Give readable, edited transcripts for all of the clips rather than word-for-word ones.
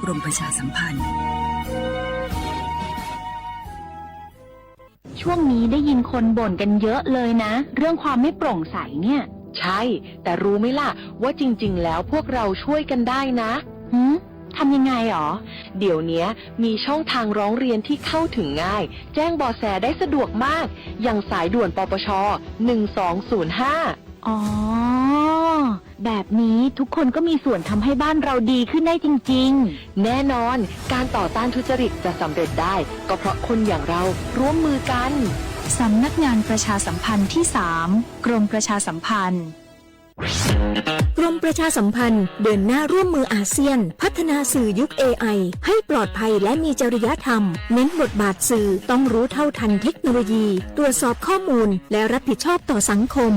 กรมประชาสัมพันธ์ช่วงนี้ได้ยินคนบ่นกันเยอะเลยนะเรื่องความไม่โปร่งใสเนี่ยใช่แต่รู้ไหมล่ะว่าจริงๆแล้วพวกเราช่วยกันได้นะทำยังไงหรอเดี๋ยวนี้มีช่องทางร้องเรียนที่เข้าถึงง่ายแจ้งเบาะแสได้สะดวกมากอย่างสายด่วนปปช1205อ๋อแบบนี้ทุกคนก็มีส่วนทำให้บ้านเราดีขึ้นได้จริงๆแน่นอนการต่อต้านทุจริตจะสำเร็จได้ก็เพราะคนอย่างเราร่วมมือกันสำนักงานประชาสัมพันธ์ที่ 3 กรมประชาสัมพันธ์กรมประชาสัมพันธ์เดินหน้าร่วมมืออาเซียนพัฒนาสื่อยุค AI ให้ปลอดภัยและมีจริยธรรมเน้นบทบาทสื่อต้องรู้เท่าทันเทคโนโลยีตรวจสอบข้อมูลและรับผิดชอบต่อสังคม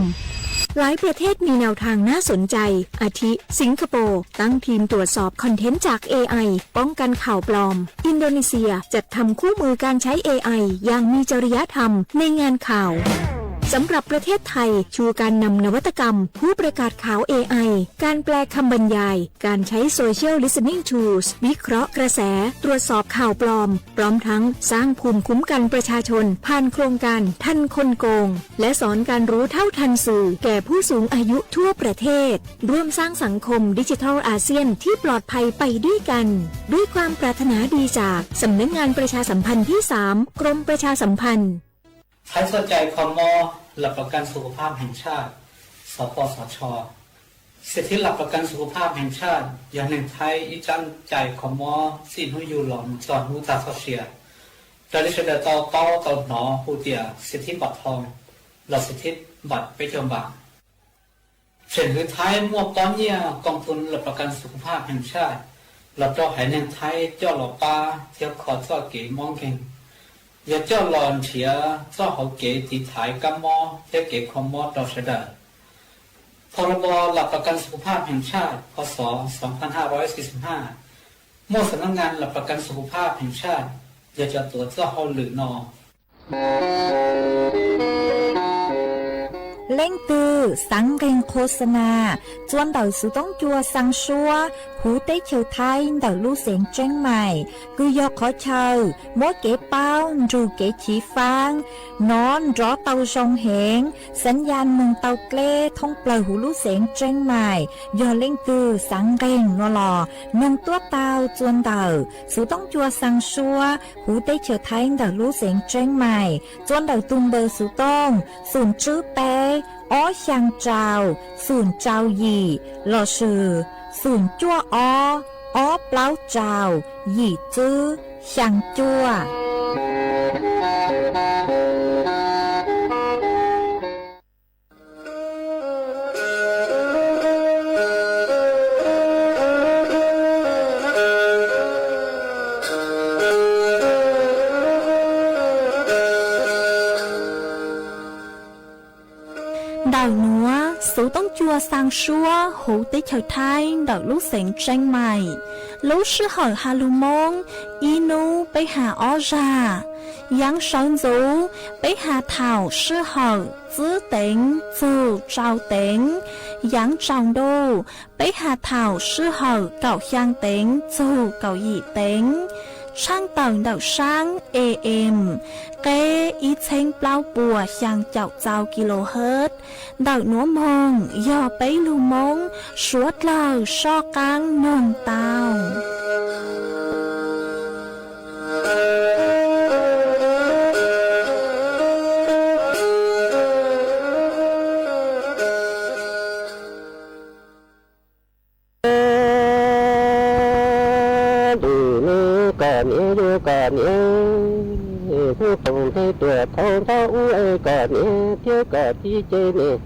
หลายประเทศมีแนวทางน่าสนใจอาทิสิงคโปร์ตั้งทีมตรวจสอบคอนเทนต์จาก AI ป้องกันข่าวปลอมอินโดนีเซียจัดทำคู่มือการใช้ AI อย่างมีจริยธรรมในงานข่าวสำหรับประเทศไทยชูการนำนวัตกรรมผู้ประกาศข่าว AI การแปลคำบรรยายการใช้ Social Listening Tools วิเคราะห์กระแสตรวจสอบข่าวปลอมพร้อมทั้งสร้างภูมิคุ้มกันประชาชนผ่านโครงการทันคนโกงและสอนการรู้เท่าทันสื่อแก่ผู้สูงอายุทั่วประเทศร่วมสร้างสังคมดิจิทัลอาเซียนที่ปลอดภัยไปด้วยกันด้วยความปรารถนาดีจากสำนักงานประชาสัมพันธ์ที่ 3 กรมประชาสัมพันธ์ใครสนใจคมหลักประกันสุขภาพแห่งชาติสปสช.สิทธิหลักประกันสุขภาพแห่งชาติอย่างหนึ่งไทยอีจันใจคมสิ่งที่อยู่หลอมจอดหูตาเสียเราได้เสนอต่อเป้าต่อหนอผู้เตียสิทธิบัตรทองหลักสิทธิบัตรไปเทียมบางเช่นคือไทยมวกตอนเนี่ยกองทุนหลักประกันสุขภาพแห่งชาติเราเจ้าหายแห่งไทยเจ้าหล่อปลาเที่ยวขอเจ้าเก๋มองเก่งอย่าเจ้าหลอนเฉียเจ้าเขาเก๋ติดถ่ายกัมมอเที่ยวเก๋คอมมอต่อเสด็จพรบหลักประกันสุขภาพแห่งชาติพศ2545มั่วสำนักงานหลักประกันสุขภาพแห่งชาติอย่าจะตัวเจ้าเขาหรือนอเล่งตือสังเกงโฆษณาจวนเต่าสุต้องจัวสังชัวหูเต้เฉียวไทยเต่าลู่เสียงเจ้งใหม่คือยอกขอเชยมดเก๋เป้าจูเก๋ฉีฟางนอนรอเต่าทรงเหงสัญญาณมึงเต่าเกล้ท่องเปล่าหูลู่เสียงเจ้งใหม่ยอเล่งตือสังเกงนอลอนึงตัวเต่าจวนเต่าสุต้องจัวสังชัวหูเต้เฉียวไทยเต่าลู่เสียงเจ้งใหม่จวนเต่าตุงเบอร์สุต้องศูนย์จื้อเป้อ้อช่างเจ้าศูนย์เจ้าหยี่หล่อชื่อศูนย์จั่วอ้อเปล่าเจ้าหยี่จื้อช่างจั่วđào núa số tông chua sang xua hữu tế trời thái đào lúc sáng tranh mày lúc sư hỏi hà lù mông inu bế hà ó ra yang sơn dấu bế hà thảo sư hỏi giữ tính dù trao tính yang trao đô bế hà thảo sư hỏi cậu khang tính dù cậu dị tính sang tầng đảo sáng AM kế ít thanh bao bùa sang chậu trao kHz đảo núa mông do bấy lưu mông suốt lời so căng nông tàu có nhé thu tổng thế tuổi thâu thâu u có nhé thiếu có chi chê nè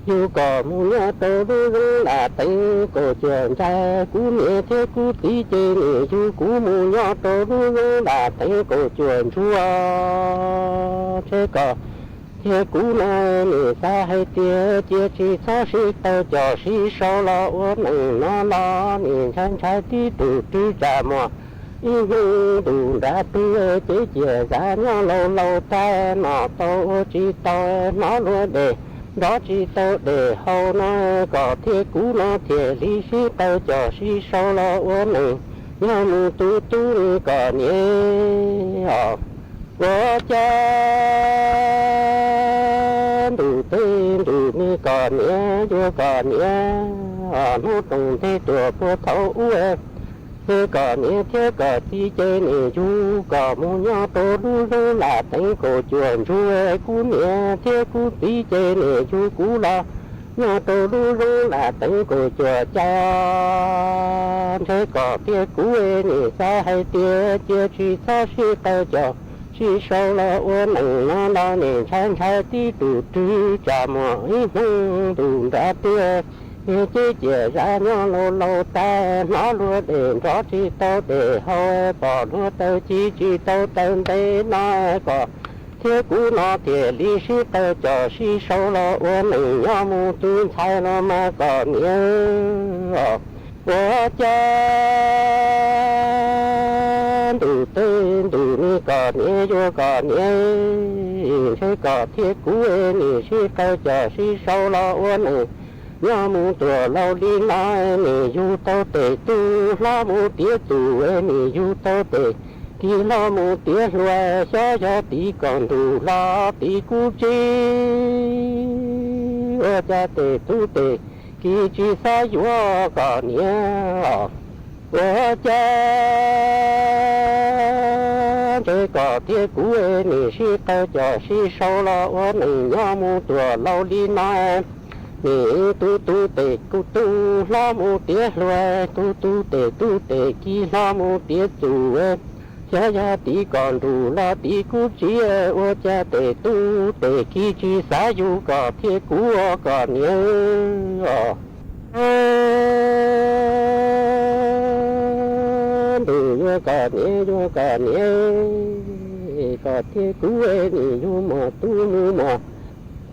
yêu có mu nhớ tô với là tay cổ trường trai cú nhé thiếu cú tí chê nè chú cú mu nhớ tô với là tay cổ trường chúa thế có thế cú này nè xa hay tia tia chỉ xa xí tao cho xí sau lo uốn nó lo nè chăn trái tí tụ tí trả mò đủ đã tươi chế chìa ra nó lâu lâu tay nó to chỉ to nó luôn để đó chỉ to để hậu nó có thế cú nó thế lý sĩ tao cho sĩ sau lo uốn này nhớ mu tu tu có nhớ我家đủ tên đủ mi có nhớ vô có nhớ nó đồng thế tuổi của thấu uế thế có nhớ thế có chi chế nè chú có muốn nhớ tô đu đu là thành cổ chuyện chú ơi cú nhớ thế cú tí chế nè chú cú là nhớ tô đu đu là thành cổ chuyện cha thế có thế cú ơi nè sao hay thế chia chi sao suy tao cho chỉ sau là uốn nặng nó nền sáng thái tí tụ trư chả mò ít đủ đã tia như chỉ chia ra nhau lâu lâu ta nó luôn để rõ chỉ tao để hơi bỏ nó tao chỉ tao tên đây nó có thế cũ nó thì lý sĩ tao cho chỉ sau là uốn nặng nhau mu tuyên thay nó mà còn nhớ我家đủ tên đủ ni có nhớ vô có nhớ sẽ có thiết cũ ni sẽ cao cho sẽ sau lo uốn nhớ mu tuổi lâu đi nói ni du tao tệ tu lo mu tía tu ni du tao tệ kỳ lo mu tía loe cho tí còn đủ lo tí cũ chi ở cha tệ tu tệ kỳ chỉ sa yo có nhớ我家这个铁骨你是到家是收了我能要么多老李奶你嘟嘟的咕嘟老母爹来嘟嘟的嘟的鸡老母爹煮家家的干đủ la的咕鸡我家的嘟的鸡只啥有个铁骨我个娘đủ vô cả nhé có thế cú ni vô mà tu mu mà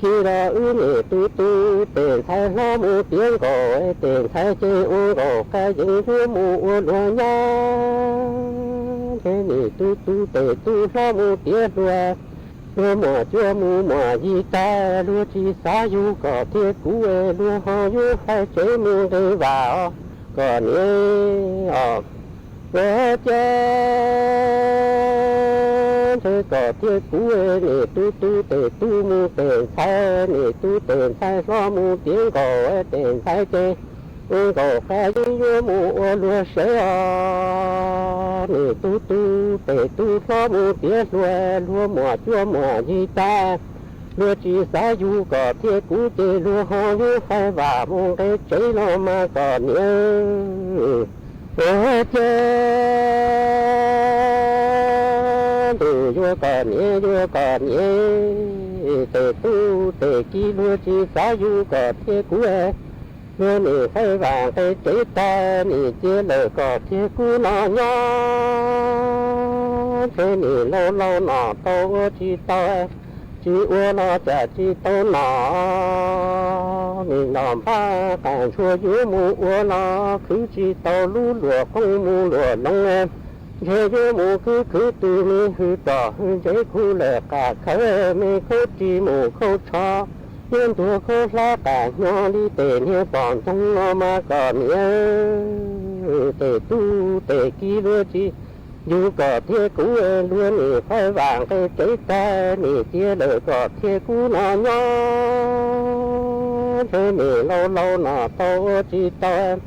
khi ra nè tu tiền thay lo mu tiếng cổ tiền thay chơi u cổ cái gì vô mu lo nhá thế ni tu tiền tu lo mu tiếng lo mà chưa mu mà gì ta lo chỉ xa du có thế cú lo ho vô phải chơi mu đi vào còn nhé我家这个铁骨你嘟的嘟木的菜你嘟的菜说木点狗点菜的我狗还有木我落水啊你嘟的嘟说木点落么做么一带落只啥有个铁骨的落好有还把木给追了嘛个年我家đủ vô cả nhé để tu để kí lúa chỉ giá du cả thế cũ lúa nè phải vàng cái chế ta nè chế lời cả thế cũ nó nhá thế nè lâu lâu nó tao chỉ tao chỉ uo nó chả chỉ tao nó nè làm ba càng chua dưới mu uo nó cứ chỉ tao lú lúa không mu lúa nông em thế chứ mù cứ từ mi hư tỏ hư giấy khu lệ cả khơi mi khâu chi mù khâu cho nhưng thua khâu lá cả nhỏ đi tề như bọn trong nó mà còn nhớ tề tu tề ký lúa chi dù có thế cũ luôn thì phải vàng cái trái ta thì chia đời có thế cũ nó nhỏ thế thì lâu lâu nó tao chi tao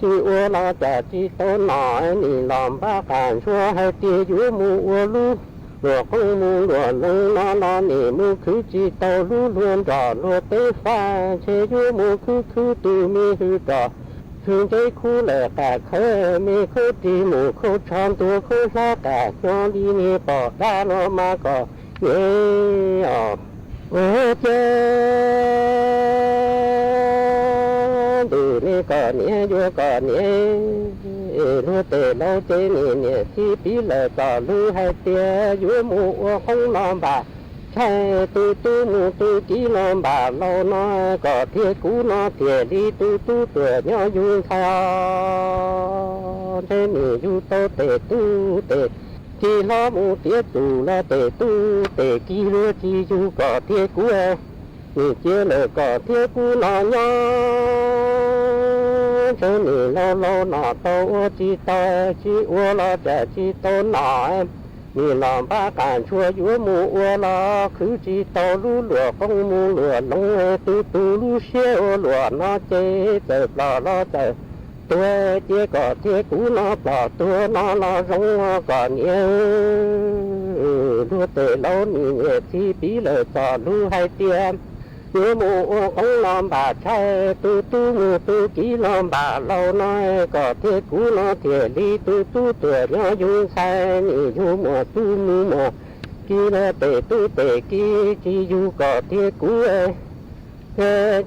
chỉ uo nó chả chỉ tao nói ni làm ba cản xua hay tia dưới mu uo lu lúa không mu lúa lưng nó ni mu cứ chỉ tao lu luôn trò lúa tế pha chế dưới mu cứ từ mi hư trò thường thấy khu lệ cả khơi mi khu đi mu khu tròn tua khu lá cả cho đi ni bỏ ra nó mà có nhé ô đủ ni có nhé vô có nhé lu tê lâu tê nè si bí lệ có lu hay tia vô mu không làm bà thay tu mu tu tí làm bà lâu nó có thiê cũ nó thiê đi tu tuổi nhỏ vui sao thế nè du tô tê tu tê chỉ lo mu tía tu là tê tu tê kí lu chỉ du có thiê cũ ni chia lệ có thiê cũ nó nhỏ chơi nỉ lâu lâu nọ tàu chỉ tàu chỉ ua lo trẻ chỉ tàu nọ nỉ làm ba cản chua dúa mù ua lo cứ chỉ tàu lú lụa không mù lụa lông tu tu lú xeo lụa nó chơi chơi lo chơi tôi chỉ có chỉ cú nó bỏ tôi nó rong còn nhiều lúa tê lâu nỉ chỉ bí lời trò lú hay tiền nhớ mù không làm bà trai tu mù tu kỹ làm bà lâu nói có thể cú nó thể đi tu tuổi nó dung sai nhị du mùa tu mù mùa kỹ nó tệ tu tệ kỹ chỉ du có thể cú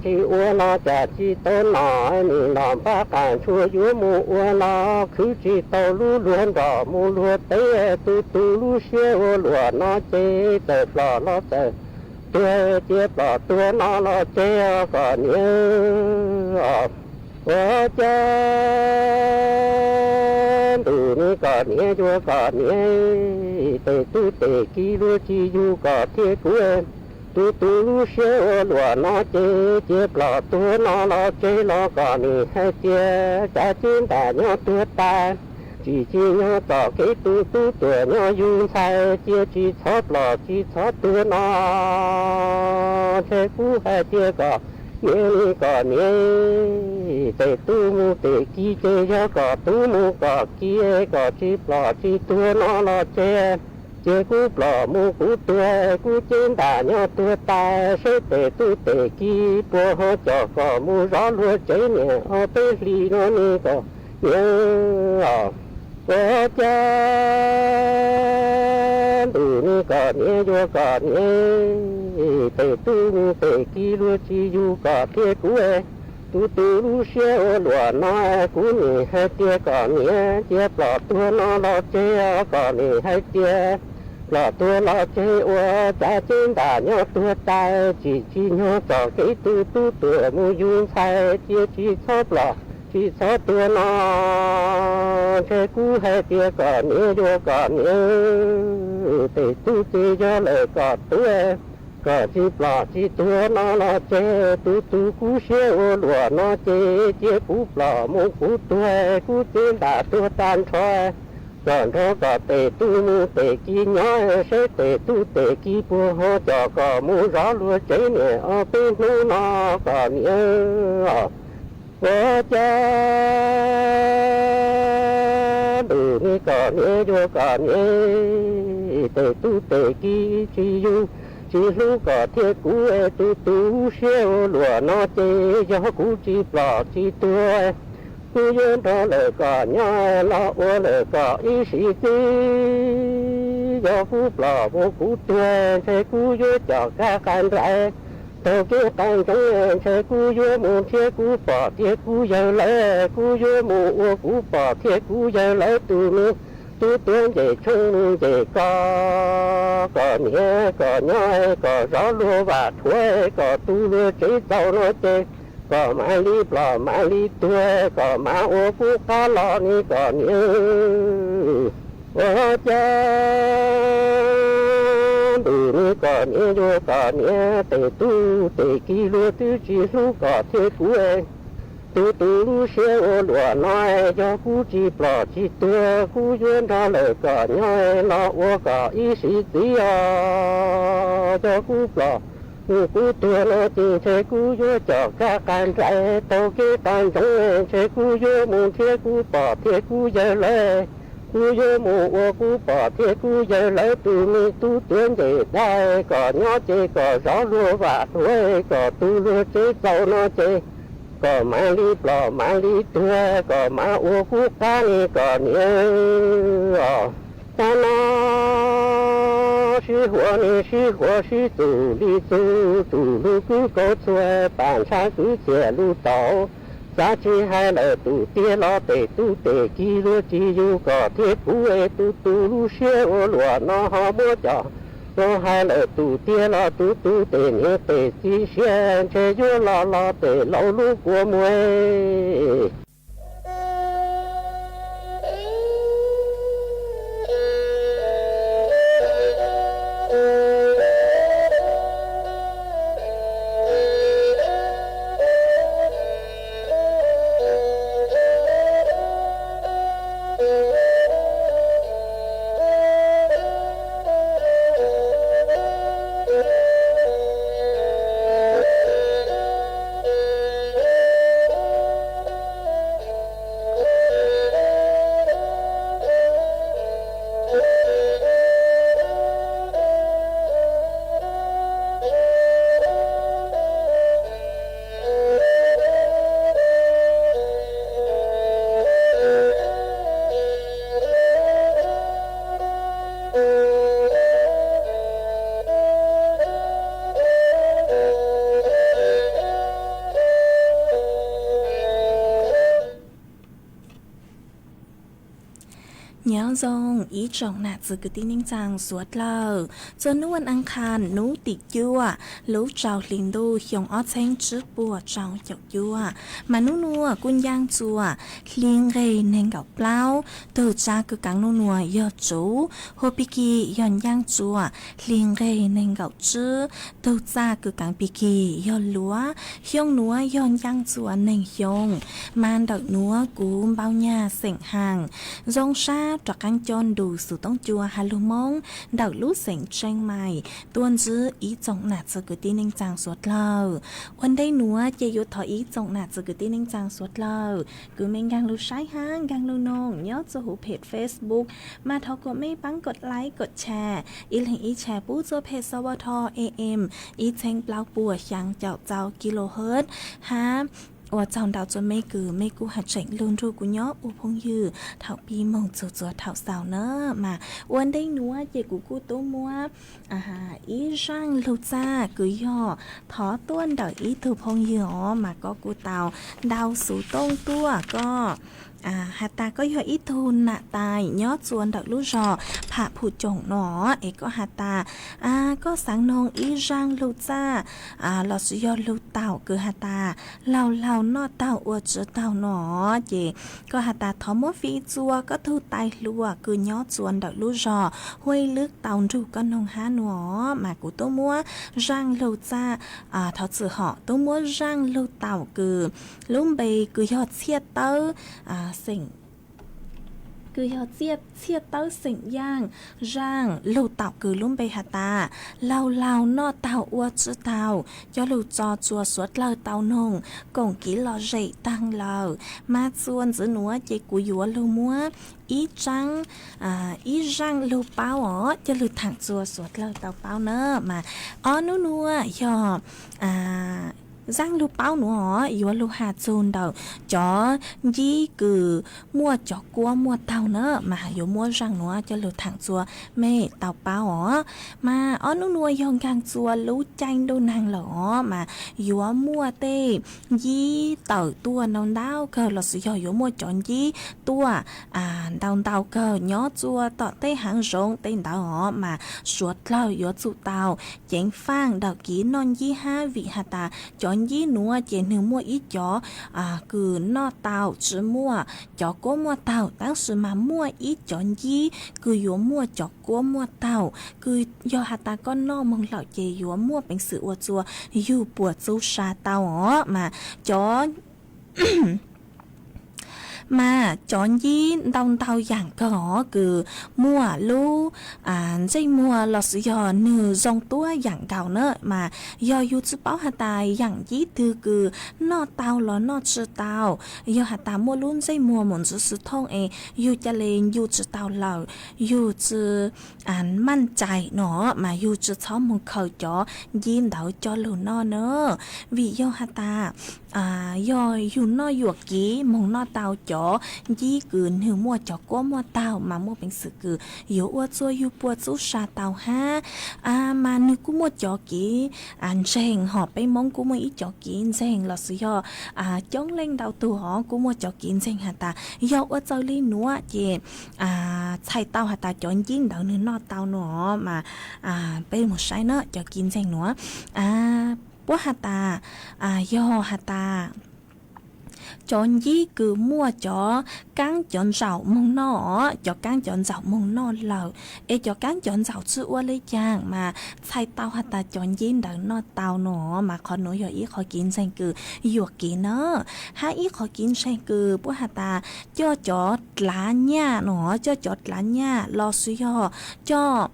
chỉ ua nó chả chỉ tao nói nhị làm ba càng chua nhớ mù ua nó cứ chỉ tao lú luôn đỏ mù lúa tế tu lú xeo lúa nó chế tờ lo tờ tôi chia bỏ tôi nó che còn nhớ ở trên từ ni còn nhớ chúa còn nhớ tề tu tề kí lúa chi du có thiết quê tu lúa xeo lúa nó chia bỏ tôi nó che nó còn nhớ hay chia trả chín ta nhớ tôi ta chỉ nhớ tỏ cái tu tuổi nhớ dung sai chia chỉ chót lò chỉ chót tuổi nó thế cú hay chia nhớ nhớ tề tu mu tề kí chế nhớ có tu mu có kia có chỉ lò chỉ tuổi nó che cú lò mu cú tuổi cú trên ta nhớ tuổi ta sẽ tề tu tề kí bùa ho cho có mu rõ luôn chế nhẹ ở bên lì nó nè có nhớ có cha từ ni có nhớ vô có nhớ tề tu tề kí lúa chi du có thiết quê tu lúa xeo lúa nó cú nhỉ hay tia có nhớ tia bỏ tua nó che có nhỉ hay tia bỏ tua nó che ua cha trên ta nhớ tua ta chỉ nhớ có cái tu tuổi mu dung sai tia chỉ chót lọ chỉ chót tua nó che cú hay tia có nhớ vô có nhớ tề tu tề cho lời có tua có chỉ bỏ chỉ tua nó che tu cú xeo lúa nó che cú bỏ mu cú tua cú trên ta tua tan thôi còn đó có tề tu mu tề kí nhớ sẽ tề tu tề kí bùa ho cho có mu rõ lúa chế nè ở bên nu nó có nhớ có cha đủ ni có nhớ vô có nhớ tề tu tề kí chỉ du chỉ lu có thiết cú tu xeo lúa nó chế cho cú chỉ bỏ chỉ tua cú yên đó lời có nhớ lo ô lời có ý sĩ tí do cú bỏ vô cú tua sẽ cú vô cho các can rải tôi kia tan trong sẽ cú vô một thiết cú bỏ thiết cú giờ lấy cú vô một cú bỏ thiết cú giờ lấy từ mình tu tuyên về chung về có nhớ có rõ lúa và thuê có tu lúa chế tàu nó chế có má li bò má li tuê có má ô phú cá lò ni có nhớ ô cha đủ ni có nhớ vô có nhớ tề tu tề kí lúa tứ chỉ lúa có thế cú tu lúa xeo lúa nói cho cú chỉ bỏ chỉ tua cú duyên ra lời có nhớ lo ô có ý sĩ tí cho cú bỏ cú tua nó chỉ thế cú vô cho các can rải tàu kia tan trong thế cú vô một thế cú bỏ thế cú giờ lấy cú vô một cú bỏ thế cú giờ lấy từ mi tu tuyên để đây có nhớ chế có rõ lúa và thuê có tu lúa chế tàu nó chế có má li bò má li tuê có má ô phú cá ni có nhớ ta nó sư hùa sư tù li tù lu cứ có xuê bản sa cứ chè lu tàu giá chi hai lời tù tia lo tề tu tề kí lu chi du có thiết cú tu lu xeo lúa nó ho mua cho nó hai lời tù tia lo tu tề nhớ tề chi xen che du lo tề lâu lu của muê เหนียวจงอีจงหนาจือกึตินิ่งจังสวดเลาจนนวันอังคารนูติดยั่วลูกเจ้าลิงดูหยงอ้อเช้งจื้อปัวเจ้าหยกยั่วมานูนัวกุนย่างจัวลิงเรเนงกับเปล่าตัวจ้ากึกังนูนัวยอจูโฮปิกีย้อนย่างจัวลิงเรเนงกับจื้อตัวจ้ากึกังปิกีย้อนลัวหยงนัวย้อนย่างจัวเนงหยงมันดอกนัวกูมเบาหญ้าเสียงห่างจงชาตรกันจนดูสู่ต้องจัวฮาลูมงดอกลู่เสียงเชียงใหม่ตัวนจื้ออีจงหนาจะกึตินิ่งจางสวดเล่าวันได้หนัวเจยุทธออีจงหนาจะกึตินิ่งจางสวดเล่ากูเมงกังลู่ใช้ห้างกังลู่นงย้อนจะหูเพจ Facebook มาทอกดไม่ปังกดไลค์กดแชร์อีหลิงอีแชร์ปู้จัวเพจสวทAM อีเชงเปล่าปัวยังเจ้ากิโลเฮิรตซ์ฮะว่าเจ้าดาวจนไม่กือไม่กูหัดเฉ่งลุนรูกูย้ออุพงยือเท่าปีมงจัวเท่าสาวเนอะมาวันได้หนัวเจกูตัวมัวอีร่างลูจ้ากูย่อถอต้วนดอกอีถูพงยือมาก็กูเตาดาวสู่ต้งตัวก็ฮาตาก็ย่ออีทูนน่ะตายย้อจวนดอกลูกจอผ่าผูจงหนอเอกก็ฮาตาก็สังนงอีร่างลูจ้าเราสุยอลูเต่าคือฮาตาเรานอเต่าอวดเจอเต่าหนอเจก็ฮาตาทอมฟีจัวก็ทูตายลัวคือย้อจวนดอกลูกจอห้วยลึกเต่าดูก็นงฮาหนอมากูตัวมัวร่างลูจ้าทอจือเหาะตัวมัวร่างลูเต่าคือลุ่มเบคือยอดเชียเตอสิ่งคือยอดเชียเต้าสิ่งย่างร่างลูเต่าคือลุ่มไปหาตาเรานอเต่าอวดจื้อเต่าย่อลูจอจัวสวดเลาเต่านงกงกีลอเจตั้งเลามาชวนจื้อหนัวเจกูยัวลูมัวอีจังลูเป้าจะลูถังจัวสวดเลาเต่าเป้าเนอะมานัวยgiang lu bao nữa yếu lu hạt zôn đầu chó dí cử mua chó cua mua tàu nữa mà yếu mua răng nữa cho lu thẳng chua mê tàu bao mà nó nuôi yong gang chua lu chanh đô nàng lỏ mà yếu mua tê dí tàu tua nông đau cơ là sự yếu mua chọn dí tua tàu cơ nhó chua tọ tê hàng rong tên tàu mà suốt lâu yếu chua tàu chén phang đầu kỹ non dí ha vị hạt ta chọn dí núa chén nửa mua ít chó cứ no tàu chỉ mua chó cố mua tàu当时mà mua ít chọn dí cứ yếu mua chó cố mua tàu cứ do hạt ta con no mong lọ chè yếu mua bánh sữa ô chua yếu bùa chú sa tàu mà chó mà chọn dí đông tàu dạng có cứ mua lu dây mua lọt sự do nửa dòng tua dạng gạo nữa mà do yêu chú báo hạt tài dạng dí từ cứ no tàu lo no chữ tàu do hạt ta mua luôn dây mua một chữ sự thông yêu cho lên yêu chữ tàu lầu yêu chữมั่นใจเนาะมาอยู่จะช้อมมึงเขาจ่อยินเดาจ่อหลูนอเนอะวิโยฮาตายอยู่นอหยวกกี้มงนอเตาจ่อยี่กืนหือมัวจ่อก้มัวเตามามัวเป็นสึกกืออยู่อัวจัวอยู่ปัวจูชาเตาฮะมานึกกูมัวจ่อกี้เจงหอบไปมองกูมัวอีจ่อกี้เจงหลอสุยจ้องเล่งเดาตัวหอกูมัวจ่อกี้เจงฮาตายออัวเจ้าลีนัวเจใช้เตาฮาตาจ่อยิงเดาเนื้อนอเตาหนอมาเป็นหมดใช้เนอะจะกินเจงหนัวปัวหาตายอหาตาchọn dí cứ mua cho cán chọn rau mông nọ cho cán chọn rau mông nọ lầu cho cán chọn rau chữ qua lấy chàng mà thay tao hạt ta chọn dí đằng nọ tao nọ mà khó nói rồi ít khó kín sang cứ yuộc kín nó hai ít khó kín sang cứ bữa hạt ta cho lá nha nọ cho lá nha lo suy cho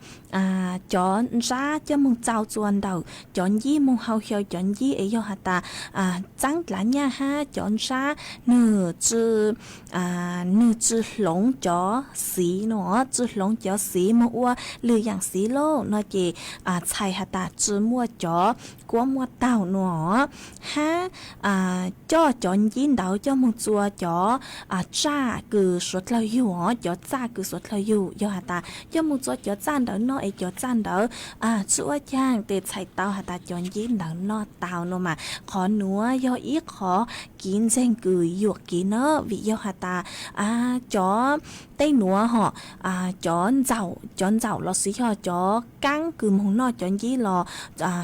chọn ra cho mông trao chuan đầu chọn dí mông hậu hiệu chọn dí ấy do hạt ta trắng lá nha ha chọn ra nửa chữ lông chó xí nó chữ lông chó xí mà ua lừa dạng xí lô nó chỉ chạy hạt ta chữ mua chó của mua tàu nó ha cho chọn dín đầu cho một chùa chó cha cứ suốt lâu yêu chó cha cứ suốt lâu yêu do hạt ta cho một chùa chó chan đầu nó ấy chó chan đầu chữa chang để chạy tàu hạt ta chọn dín đầu nó tàu nó mà khó núa do ít khó kín danh cứ yuộc kín nó vì do hạt ta chó tây núa họ chọn dạo lọ xí họ chó căng cứ mong nó chọn gì lọ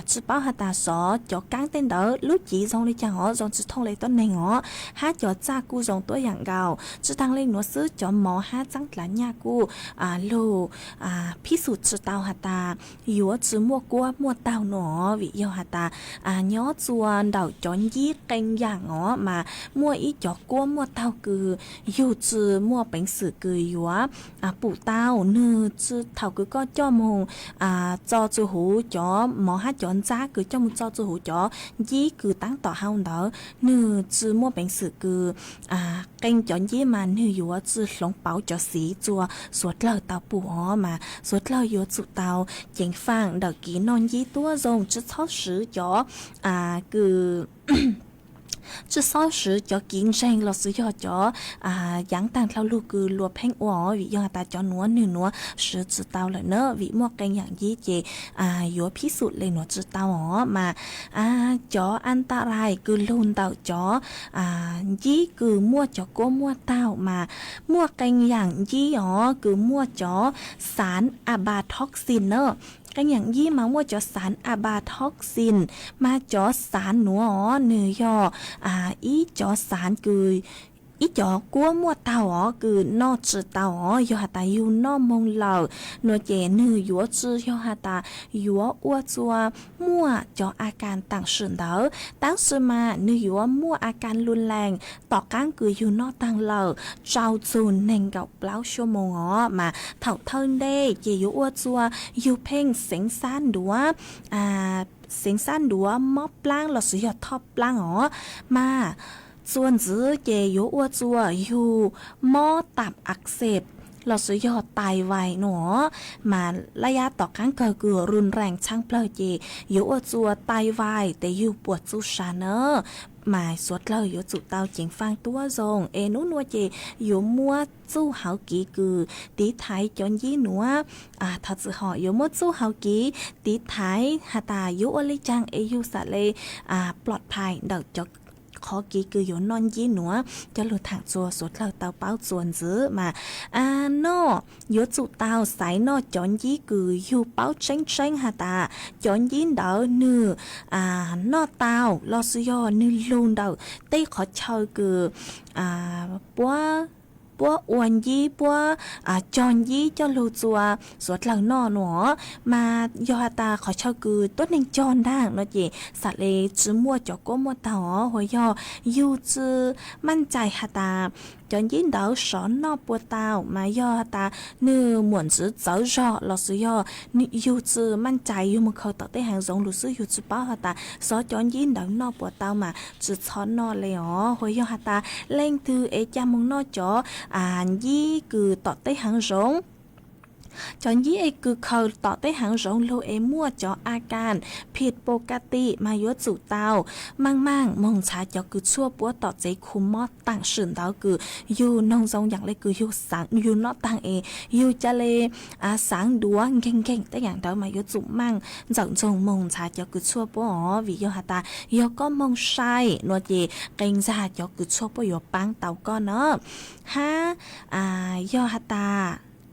chỉ bảo hạt ta xó chó căng tên đỡ lúc chỉ dòng đi chàng họ dòng chỉ thông lấy tuần này ngó hát chó cha cu dòng tối dạng gạo chỉ tăng lên nó xứ chó mỏ hát trắng là nhà cu lù pí sụt chỉ tàu hạt ta yếu chỉ mua cua mua tàu nó vì yêu hạt ta nhớ chuan đầu chọn gì canh dạng ngó mà mua ít chó cua mua tàu cứ yêu chỉ mua bánh sữa cứ yếu bù tàu nư chỉ thầu cứ có cho mong cho chú hú chó mỏ hát chọn giá cứ cho một cho chú hú chó dí cứ tăng tỏ hao đó nư chỉ mua bánh sữa cứ canh chọn dí mà nư yếu chỉ lông bảo cho xí chua suốt lời tàu bù họ mà suốt lời yếu chụp tàu chính phang đợt kỹ non dí tua rồng chỉ thót sứ chó cứ chứ sau sự cho kiến tranh lọt sự cho giảng tăng theo lưu cư lùa phanh ổ vì do ta cho núa nửa núa sự chữ tao lại nữa vì mua canh dạng gì chị yếu phí sụt lên nó chữ tao ó mà chó ăn ta rai cứ luôn tao chó gì cứ mua cho cô mua tao mà mua canh dạng gì ó cứ mua chó sán abatoxin nữa cáiอย่างยี่มาว่าจะสารอะบาท็อกซินมาจะสารหนัวอ๋อเนื้อยอีจะสารคืออีจอกัวมัวเตาอ๋อคือนอจืเตาอ๋อยอหาตาอยู่นอมงเหล่าหนัวเจนือยัวจืยอหาตายัวอ้วจัวมัวจออาการต่างสื่อเดอตั้งสื่อมานือยัวมัวอาการรุนแรงต่อก้างคืออยู่นอต่างเหล่าเจ้าจูนเน่งกับเปล่าชั่วโมงอ๋อมาเถ่าเทินเด้เจยัวอ้วจัวอยู่เพ่งเสียงซ่านดัวเสียงซ่านดัวมอบปล้างหลอดสุยอดทอบปล้างอ๋อมาส่วนจื้อเจยุอ้วจัวอยู่หม้อตับอักเสบเราสุยอดตายไวหนอมาระยะต่อครั้งเกิดรุนแรงช่างเพลเจยุอ้วจัวตายไวแต่อยู่ปวดจูชาเนอหมายสวดเราอยู่จุเตาจิงฟังตัวทรงนู้นัวเจอยู่มัวจู้เฮากีคือตีไทยจนยี่หนัวถ้าจะห่ออยู่มัวจู้เฮากีตีไทยหาตาอยู่อลิจังอยู่สะเลปลอดภัยเดาจกขอกีคืออยู่นอนยีหนัวจะหลุดทางจัวสุดเราเตาเป้าส่วนซื้อมาโนอยู่จุเตาสายนอจอนยีคืออยู่เป้าเช้งหาตาจอนยีเดาเนื้อนอเตาลอสยอเนื้อลุงเดาเต้ขอเช่าคือปัวอ้วนยี่ปัวจอนยี่เจ้าลูจัวสวดเหล่านอหนอมายอตาขอเช่าคือต้นหนึ่งจอนด่างเนาะจีสัตว์เลจื้อมัวจอกก้มัวตาหัวยอยู่จื้อมั่นใจหาตาจอนยินเดาสอนนอปัวตาวมายอตาเนื้อหมวนจื้อเจ้าจอหลอซื้อยอนี่อยู่จื้อมั่นใจอยู่มันเขาต่อได้หางสงหรือซื้ออยู่จื้อป้าหาตาสอจอนยินเดานอปัวตาวมาจื้อช้อนนอเลยอ๋อหัวยอหาตาเล่งตือจามงนอจอยี่คือต่อได้หางสงจอนยี่คือเขาต่อได้หางสงโลมั่วจออาการผิดปกติมายุจุเตามั่งมองชาจอคือชั่วปัวต่อใจคุมมอดต่างสื่นเตาคืออยู่นองทรงอย่างไรคืออยู่สังอยู่นอต่างอยู่จะเลยสังดัวเก่งแต่อย่างเดามายุจุมั่งจังจงมองชาจอคือชั่วปัววิโยหตายก็มองใช่นวดเยเก่งชาจอคือชั่วปัวยปังเตาก็เนาะยอหตา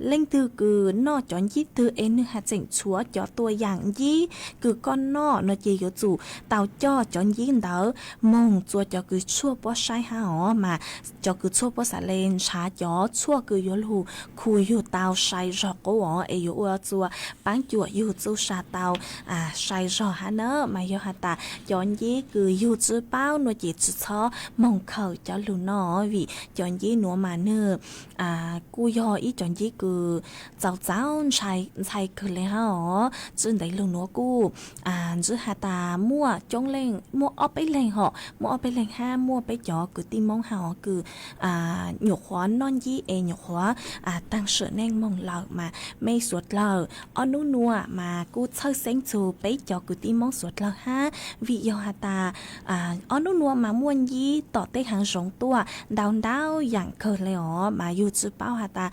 เล่งตือคือนอจอนยี่ตือนึหาเจ๋งชัวจอตัวอย่างยี่คือก้อนนอนอเจยจู่เตาจ่อจอนยี่เดามงจัวจอคือชั่วป้อใช้หาอ๋อมาจอคือชั่วป้อสาเลนชาจอชั่วคือยลูคุยอยู่เตาใช้รอกอ๋ออยู่อัวจัวปังจัวอยู่จู่ชาเตาใช้รอฮะเนอมายอหตาจอนยี่คืออยู่จื้อเป้านอเจจื้อช้อมงเขาจอลูนอวิจอนยี่หนัวมาเนอกูยออีจอนยี่คือเจ้าใช้คือเลยฮะอ๋อจึงได้ลงนัวกูจื้อหาตามั่วจงเล่งมั่วเอาไปเล่งเหาะมั่วเอาไปเล่งห้ามั่วไปจ่อคือตีมองหาคือหยกหัวนอนยี่หยกหัวตั้งเสือแนงมองเหล่ามาไม่สวดเหล่าอ้อนัวมากูเชิดเซ็งจูไปจ่อคือตีมองสวดเหล่าห้าวิยหาตาอ้อนัวมาม่วนยี่ต่อเต้หางสองตัวดาวอย่างเคยเลยอ๋อมาอยู่จื้อเป้าหาตา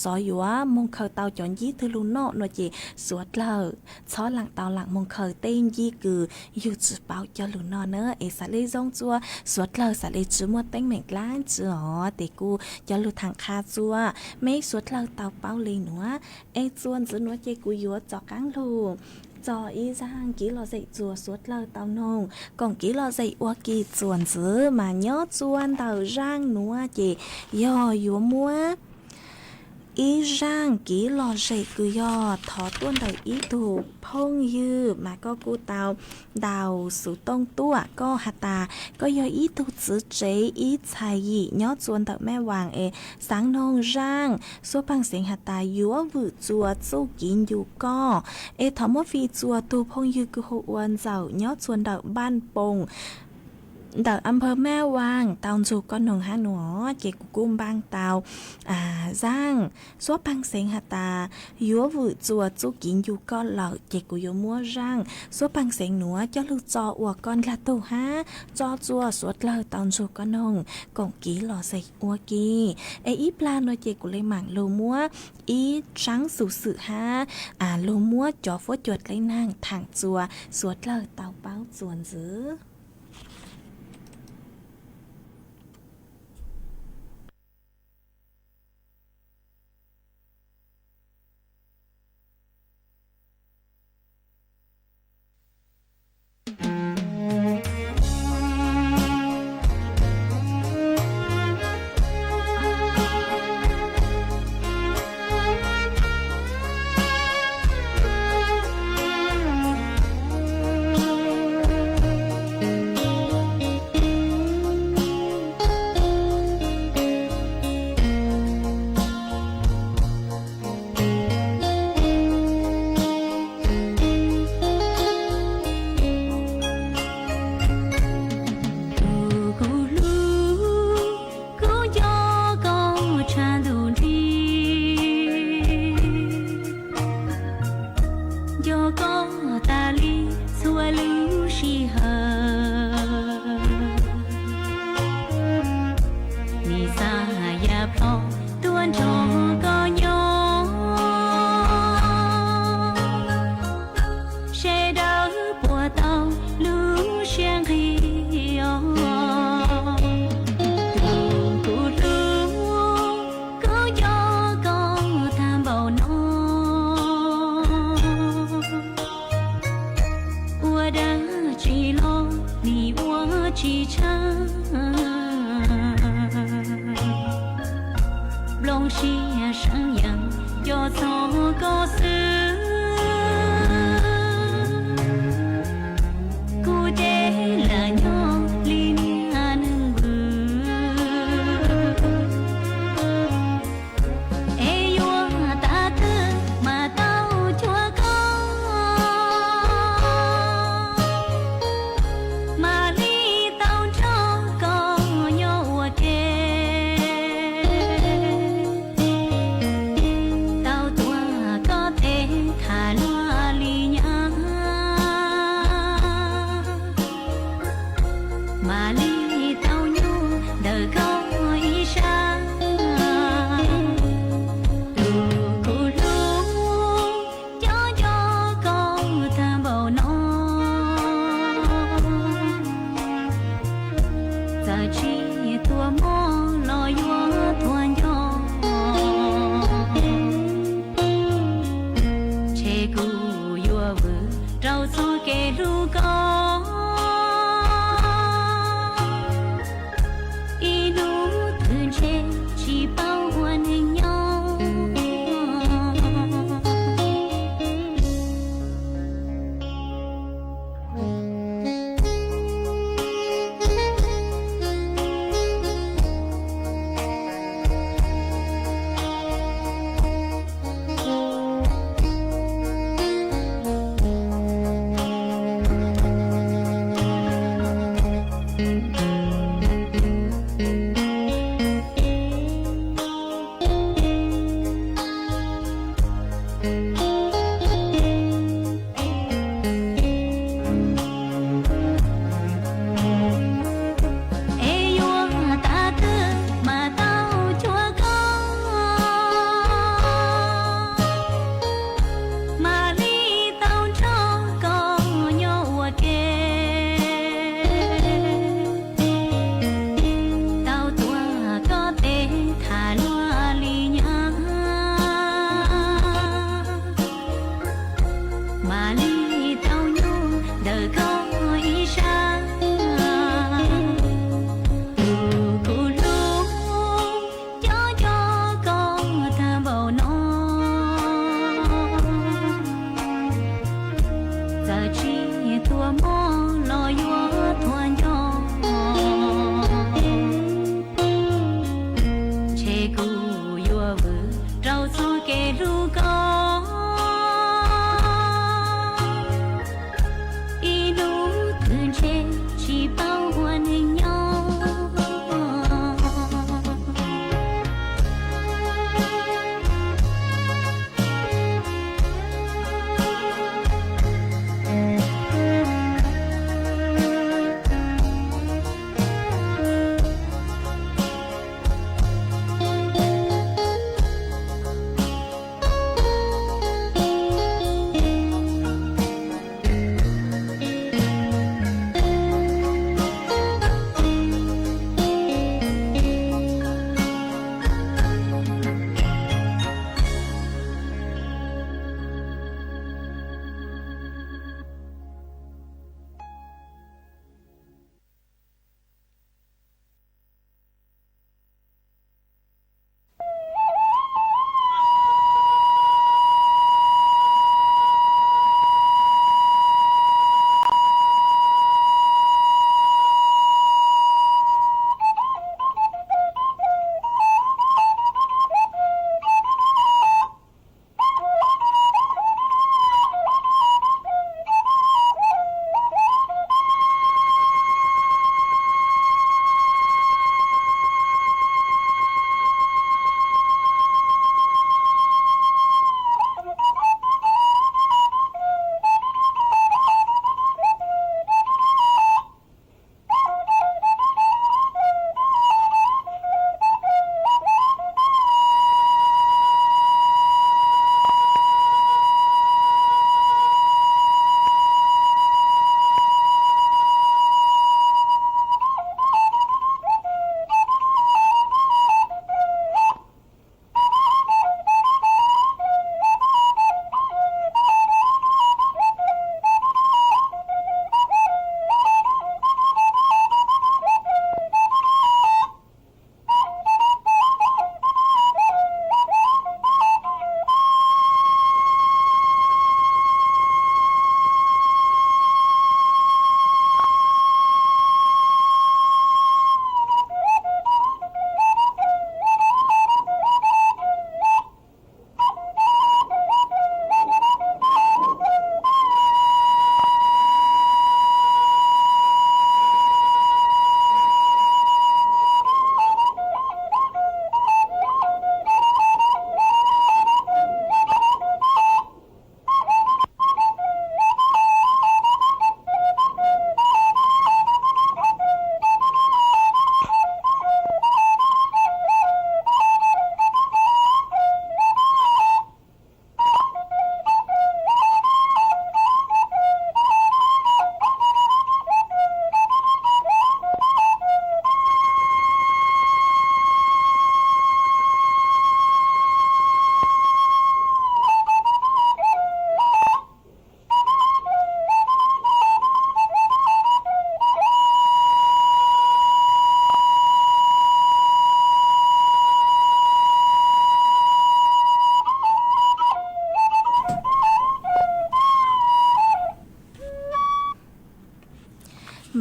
ซอยอยู่ อยู่ว่ามงเคยเตาจอนยี่ทือลุนโนหน่อยจีสวดเลยช้อหลังเตาหลังมงเคยเต้นยี่คืออยู่จืเปล่าจะลุนโนเนอะเอสาลีจงจัวสวดเลยสาลีจืมัวเต้นเหม็นล้านจือ๋อแต่กูจะลุทางคาจัวไม่สวดเลยเตาเป้าเลยหนัวเอจวนจืหนัวเจกูอยู่จอกกังลูจออีจางกี่ลอใส่จัวสวดเลยเตานงก่องกี่ลอใส่อวกีจวนจือมาย่อจวนเตาร่างหนัวเจย่ออยู่มัวý rang kỹ lò dậy cứ do thọ tuôn đời ý thủ phong dư mà có cô tàu đào sự tông tua có hạt tà có do ý thủ chữ chế ý xài gì nhó chuồn tàu mẹ hoàng ê sáng nông rang số bằng sinh hạt tà dúa vự chùa châu kín dù co ê thọ mốt phi chùa tu phong dư cứ hộ uan giàu nhó chuồn tàu ban bồng đợt âm phơ mẹ hoàng tàu dù con nồng há nọ chị cung bang tàu giang số băng sen hạt tà dúa vự chùa chú kín dù con lợ chị của dúa mua rang số băng sen nữa cho lưu cho ua con là tù há cho chùa suốt lợ tàu dù con nồng còn ký lò dậy ua kì ấy ít plan nói chị của lấy mảng lô mua ít trắng sủ sự há lô mua cho phốt chuột lấy nàng thẳng chùa suốt lợ tàu báo chuồn dứ 给路高，一路跟着去保我的鸟。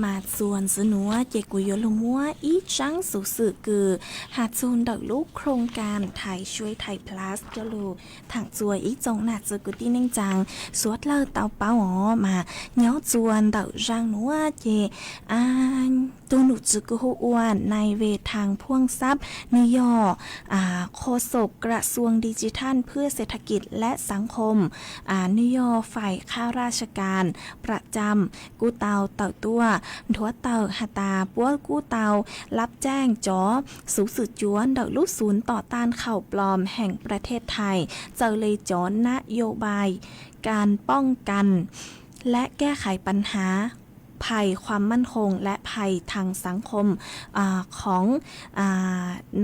มาส่วนสนัวเจกุยลมัวอีจังสุสึคือหาจูนดักลูกโครงการไทยช่วยไทยพลัสจะลูถังจวยอีจงหนาเจกุตีนิ่งจังสวดเล่าเตาเป้าอ๋อมาเนาะจวนดักจังนัวเจตัวหนุจึกหัวในเวทางพ่วงทรัพย์นิยอโฆษกกระทรวงดิจิทัลเพื่อเศรษฐกิจและสังคมนิยอฝ่ายข้าราชการประจำกูเตาเต่าตัวถัวเต่าหาตาปัวกู้เตารับแจ้งจอสูสืบจวนดักลูกศูนย์ต่อต้านข่าวปลอมแห่งประเทศไทยเจอเลยจอนโยบายการป้องกันและแก้ไขปัญหาภัยความมั่นคงและภัยทางสังคมของ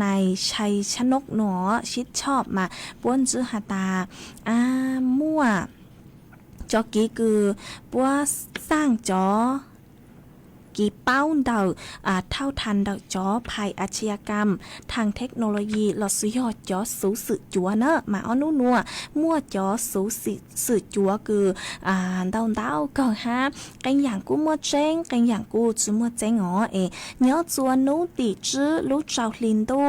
นายชัยชนกหนอชิดชอบมาป้วนจื้อหาตามั่วจอกี้คือปัวสร้างจอ กี่เป้าเดาเท่าทันเดาจอภัยอาชญากรรมทางเทคโนโลยีหลอดสุยอดจอสูสื่อจัวเนอะมาอ้อนัวมั่วจอสูสื่อจัวคือเดาก็ฮะกันอย่างกูมั่วเจ้งกันอย่างกูจื้อมั่วเจ้งอ๋อเนื้อจัวนู้ตีจื้อรู้เจ้าลินดู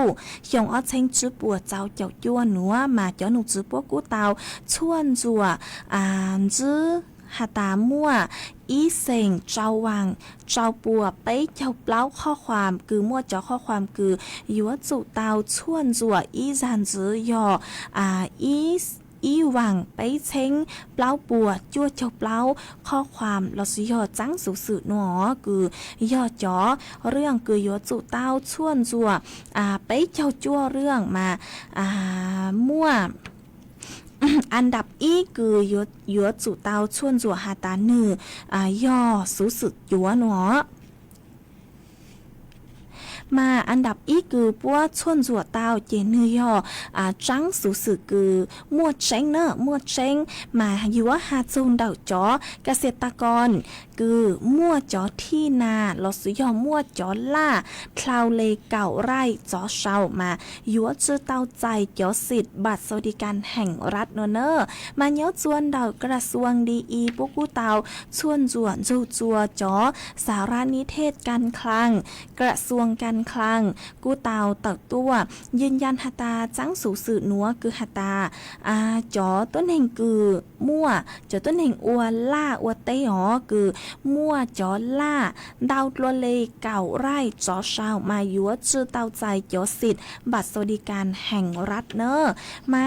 ยองอ้อเช้งจื้อปัวเจ้าเจ้าจัวหนัวมาจอหนูจื้อปัวกูเตาชวนจัวจื้อหาตามั่วอีเซ็งเจ้าวังเจ้าปัวไปเจ้าเปล่าข้อความคือมั่วจอข้อความคือยัวจุเตาชวนจัวอีจานจื้อยออีหวังไปเช้งเปล่าปัวจั่วเจ้าเปล่าข้อความเราสิยอจังสุสือหนอคือยอจอเรื่องคือยัวจุเต้าชวนจัวไปเจ้าจั่วเรื่องมามั่วอันดับอีคือยัวจุเต้าชวนจัวหาตาหนึ่งย่อสุสือยัวหนอมาอันดับอีคือปัวชวนจัวเต้าเจนือยอจังสุสือคือมั่วเช้งเนอะมั่วเช้งมายัวหาจูนเดาจอเกษตรกรคือมั่วจอที่นาลอสุยอมั่วจอล่าคลาวเลเก่าไร่จอเชามายัวจื้อเต้าใจจอสิทธิ์บัตรสวัสดิการแห่งรัฐเนอะมาเยาจวนเดากระทรวงดีอีพวกกูเตาชวนจวนจูจัวจอสารนิเทศการคลังกระทรวงการคลังกูเตาเติบตัวยืนยันหตาจังสูสื่อนัวคือหตาจอต้นแห่งคือมั่วจอต้นแห่งอัวล่าอัวเตอ๋อคือมั่วจอล่าดาวตัวเลเก่าไร่จอชาวมายัวจื้อเต้าใจจอสิทธิ์บัตรสวัสดิการแห่งรัฐเนอมา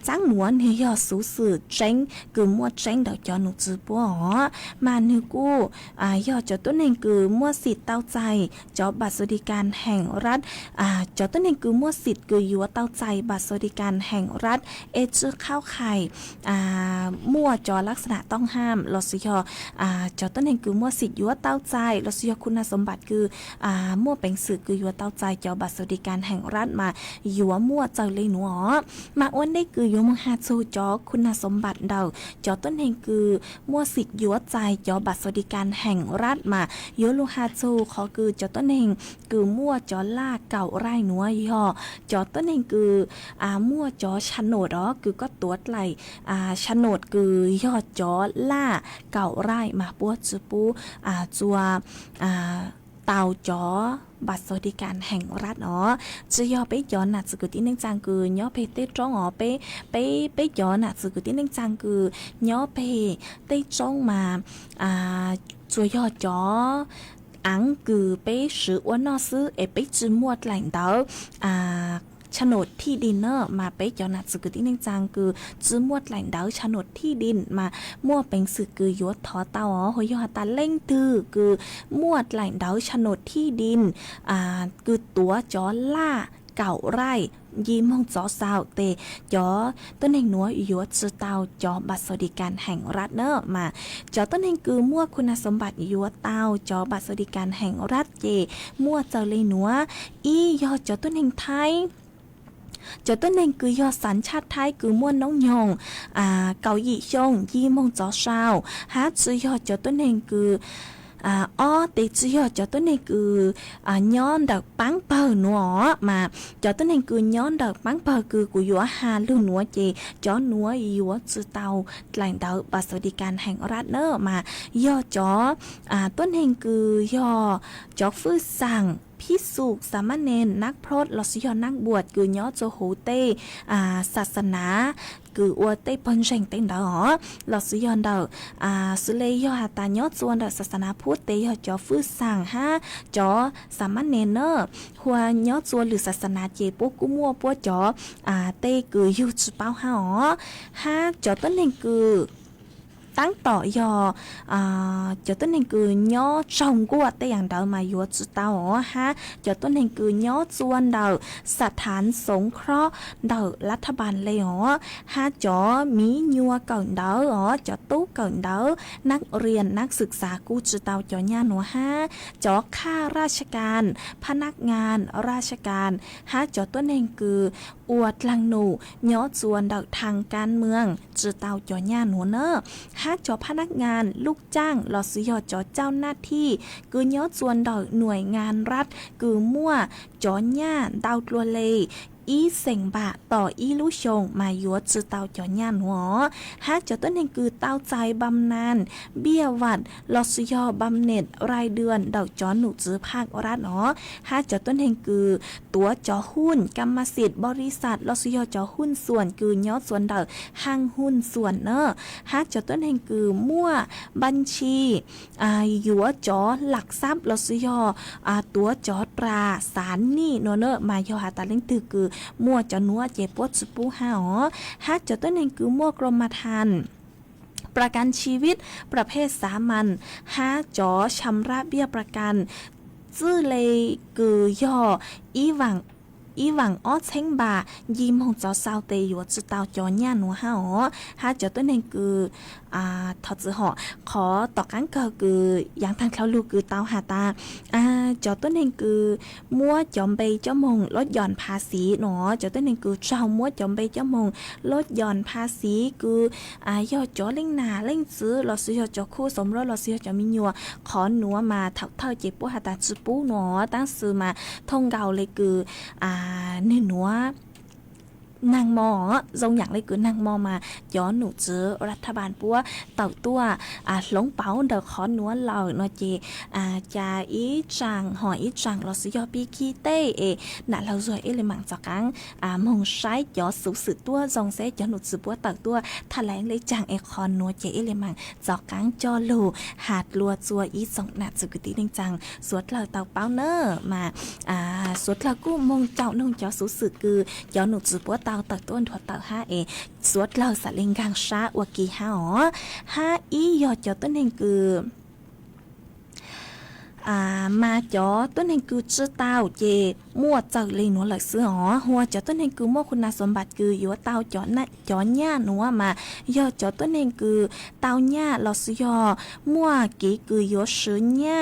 จ้างหนวนเฮียสูสื่อเจ้งคือมั่วเจ้งเดาจอหนูจื้อปัวอ๋อมานึกูยอจอต้นแห่งคือมั่วสิทธิ์เต้าใจจอบัตรสวัสดิการแห่งรัฐจอต้นแห่งคือมั่วสิทธิ์คือยัวเต้าใจบัตรสวัสดิการแห่งรัฐจื้อข้าวไข่มั่วจอลักษณะต้องห้ามลอสิยอจอต้นแห่งคือมั่วสิทธิ์ยัวเต้าใจลอสิยอคุณสมบัติคือมั่วเป็นสื่อคือยัวเต้าใจจอบัตรสวัสดิการแห่งรัฐมายัวมั่วเจ้าเลยหนูอ๋อมาอ้วนได้คือยัวมังหาจูจอคุณสมบัติเดาจอต้นแห่งคือมั่วสิทธิ์ยัวใจจอบัตรสวัสดิการแห่งรัฐมายัวลูหาจูขอคือจอต้นแห่งคือมั่วจอล่าเก่าไร่หนัวย่อจอต้นแห่งคือมั่วจอชโนดคือก็ตัวไหลชโนดคือยอดจอล่าเก่าไร่มาปัวจืปูจัวเตาจอบัตรสวัสดิการแห่งรัฐจะย่อไปย้อนหนักสกุลที่หนึ่งจังคือย่อไปเต้จ้องไปย้อนหนักสกุลที่หนึ่งจังคือย่อไปเต้จ้องมาจัวยอดจออังคือไปซื้อว่านอซื้อไปจื้อมวดแหล่งเดาโฉนดที่ดินเนอร์มาไปจอนัดสึกที่หนึ่งจังคือจื้อมวดแหล่งเดาโฉนดที่ดินมามั่วเป็นสึกคือยวดทอเตาหอยตาเล่งตือคือมวดแหล่งเดาโฉนดที่ดินคือตัวจอล่าเก่าไร่ยิ้มห้องจอสาวเตจอต้นแห่งนัวยัวจื้อเตาจอบัตรสวัสดิการแห่งรัฐเนอมาจอต้นแห่งคือมั่วคุณสมบัติยัวเตาจอบัตรสวัสดิการแห่งรัฐเจมั่วเจ้าเลยนัวอียอจอต้นแห่งไทยจอต้นแห่งคือยอดสัญชาติไทยคือม่วนน้องยองเกาหลีชงยี่มงจอชาวหาจื้อยอดจอต้นแห่งคือแต่จื้อยอดจอต้นแห่งคือย้อนดอกปังเปิลหนัวมาจอต้นแห่งคือย้อนดอกปังเปิลคือกูยัวหาลือหนัวเจจอหนัวยัวจื้อเตาแหล่งเดาบัตรสวัสดิการแห่งรัฐเนอมายอจอต้นแห่งคือยอจอฟื้นสั่งพิสุกสามเณรนักพรตลอสิยอนักบวชคือย่อโจโหเตศาสนาคืออวเตปนเร่งเต็งดอลอสิยอนเดาสุเลยย่อหาตาย่อจวนเดาศาสนาพุทธเตย่อจอฟื้นสั่งฮะจอสามเณรเนอหัวย่อจวนหรือศาสนาเจปุกุมัวปัวจอเตคืออยู่จุเป้าฮะจอต้นเองคือตั้งต่อยจอต้นแห่งคือย่อจงกัวแต่อย่างเดามายัวจุเตาฮะจอต้นแห่งคือย่อจวนเดาสถานสงเคราะห์เดารัฐบาลเลยฮะจอมียัวเก่าเดาจอตู้เก่าเดานักเรียนนักศึกษากู้จุเตาจอย่าหนัวฮะจอข้าราชการพนักงานราชการฮะจอต้นแห่งคืออวดลังหนูย่อจวนเดาทางการเมืองจุเตาจอย่าหนัวเนอฮ ห้าจอพนักงานลูกจ้างลอสุยอจอเจ้าหน้าที่กือย้อจวนดอกหน่วยงานรัฐกือมั่วจอหญ้าดาวตัวเลอีเสียงบะต่ออีลูกชงมายัวจือเตาจอหญ้าหัวหากจอต้นเฮงกือเตาใจบำนาญเบี้ยวัดลอสุยอบำเหน็จรายเดือนดอกจอหนูจือภาครัฐหากจอต้นเฮงกือตัวจอหุ้นกรรมสิทธิ์บริษัทลอสุยอจอหุ้นส่วนกือยอดส่วนดอกห้างหุ้นส่วนเนอะหากจอต้นเฮงกือมั่วบัญชียัวจอหลักทรัพย์ลอสุยอตัวจอตราสารหนี้เนอะมายอหาตาเล่งตือกือมั่วจอนัวเจ็บปวดสุปูหาหากจอต้นเองคือมั่วกรมธรรม์ประกันชีวิตประเภทสามัญหาจอชำระเบี้ยประกันจื้อเลยกือย่ออีหวังอ้อเช้งบายิมของจอซาวเตยอยู่จือเตาจอหญ้าหนูหาหาจอต้นเองคือทอจือหอขอต่อกันก็คืออย่างทางเขาลูกคือเตาหาตาจอต้นเองคือมั่วจอมใบเจ้ามงลดหย่อนภาษีเนาะจอต้นเองคือเจ้ามั่วจอมใบเจ้ามงลดหย่อนภาษีคือยอดจอเล่งหนาเล่งซื้อเราซื้อยอดจอคู่สมรสเราซื้อยอดจอมีญัวขอหนัวมาเท่าเจ็บปวดหาตาจือปูเนาะตั้งซื้อมาท่องเกาเลยคือเนื้อหนัวนางมอทรงอย่างเลยคือนางมอมาย้อนหนูเจอรัฐบาลปัวเต่าตัวหลงเป๋าเดอขอหนัวเหล่าเนาะเจจาอีจังหอยอีจังเราซื้อยอปีคีเต้น่ะเราสวยเลยมังจากกังมงใช้ย้อสูสือตัวทรงเซย้อนหนูจือปัวเต่าตัวแถลงเลยจังคอนนัวเจเลยมังจากกังจอลูหาดลัวจัวอีสองหนักจุกตินึงจังสวดเราเต่าเป้าเนอมาสวดเรากู้มงเจ้านุ่งย้อสูสือคือย้อนหนูจือปัวเต่าตักต้นถั่วเต่าสวดเราสะเลงกางชาวกีห้าอียอดจอต้นเฮงคือมาจอต้นเฮงคือชื่อเต้าเจมั่วเจอเลยหนูหลักซื้อหัวจอต้นเฮงคือมั่วคุณสมบัติคืออยู่เต้าจอน่ะจอหญ้าหนูมายอดจอต้นเฮงคือเต้าหญ้าเราซื้อยอมั่วกีคืออยู่ซื้อหญ้า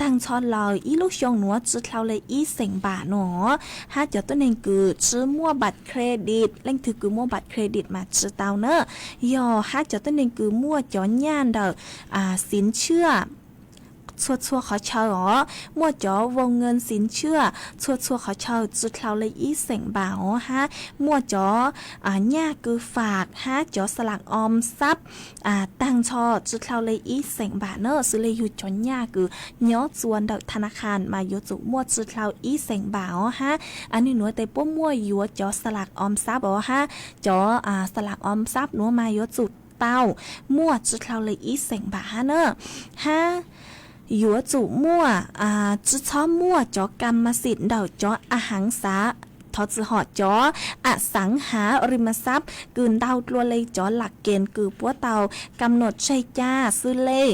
ตั้งชอลอยอีลูกชงหนูจื้อเท่าเลยอีเสียงบาหนูหาจอต้นเฮงคือซื้อมั่วบัตรเครดิตเล่งถือคือมั่วบัตรเครดิตมาซื้อเต้าเนอะยอหาจอต้นเฮงคือมั่วจอหญ้าเด้อสินเชื่อชัวเขาเช่ามั่วจ๋อวงเงินสินเชื่อชัวเขาเช่าจุดเราเลยอีเสียงบ่าวฮะมั่วจ๋อหญ้าคือฝากฮะจ๋อสลักออมทรัพย์ตั้งชอจุดเราเลยอีเสียงบ่าเนอะซื้อเลยอยู่จนหญ้าคือย้อจวนดอกธนาคารมาอยู่จุมั่วจุดเราอีเสียงบ่าวฮะอันนี้หนูแต่ป้มั่วอยู่จ๋อสลักออมทรัพย์ฮะจ๋อสลักออมทรัพย์หนูมาอยู่จุดเต้ามั่วจุดเราเลยอีเสียงบ่าเนอะฮะอยู่จู่มั่วจื้อช้อมั่วจอกรรมสิทธิ์เดาจออหังสาทอจือหอจอสังหาริมทรัพย์กืนเดาตัวเลยจอหลักเกณฑ์คือปัวเตากำหนดใช้จ้าซื้อเลย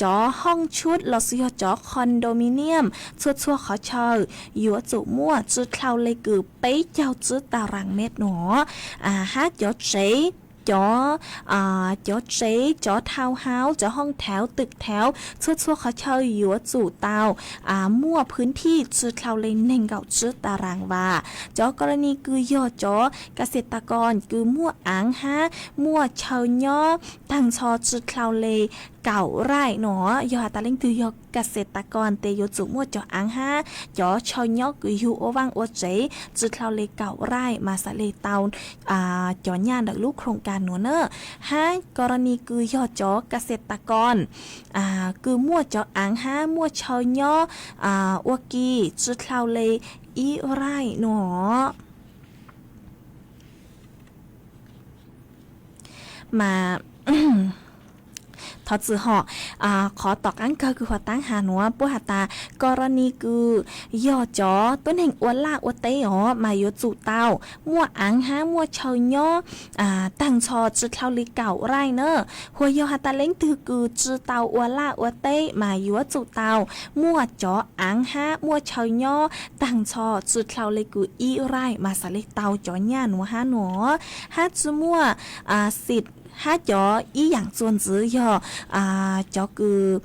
จอห้องชุดเราซื้อจอคอนโดมิเนียมชัวขอเชออยู่จู่มั่วจื้อเท่าเลยคือไปเจ้าจื้อตารางเมตรหนอฮะจอเฉยจอเจ๊จอทาวน์เฮาส์จอห้องแถวตึกแถวชัวเขาเช่าอยู่จู่เตามั่วพื้นที่จื้อเท่าเลยเน่งเก่าจื้อตารางว่าจอกรณีคือยอจอเกษตรกรคือมั่วอ่างฮะมั่วเชาย่อตั้งชอจื้อเท่าเลยเก่าไร่หนอยอตาเล่งคือยอเกษตรกรเตยจุมั่วจออ่างฮะจอชอยอคืออยู่โอวังโอเจจื้อเท่าเลยเก่าไร่มาสะเลเตาจอหญ้าดักลูกโครงการหนูเนอฮะกรณีคือยอจอเกษตรกรคือมั่วจออ่างฮะมั่วชอยอวกีจื้อเท่าเลยอีไร่หนอมาทอจือหอขอตอกอันก็คือหัวตั้งหาหนัวปัวหาตากรณีคือยอจอต้นแห่งอ้วนลาอ้วนเตยมาอยู่จู่เต้ามั่วอังฮะมั่วเชยย่อตั้งชอจื้อเท่าลิเก่าไรเนอหัวยอหาตาเล้งตือคือจื้อเต้าอ้วนลาอ้วนเตยมาอยู่จู่เต้ามั่วจออังฮะมั่วเชยย่อตั้งชอจื้อเท่าลิกูอีไรมาสะเล็กเต้าจอหญ้าหนูฮะหนอฮะจื้อมั่วสิทธิ์ ha cho ý dạng xuân dữ yo cho cứ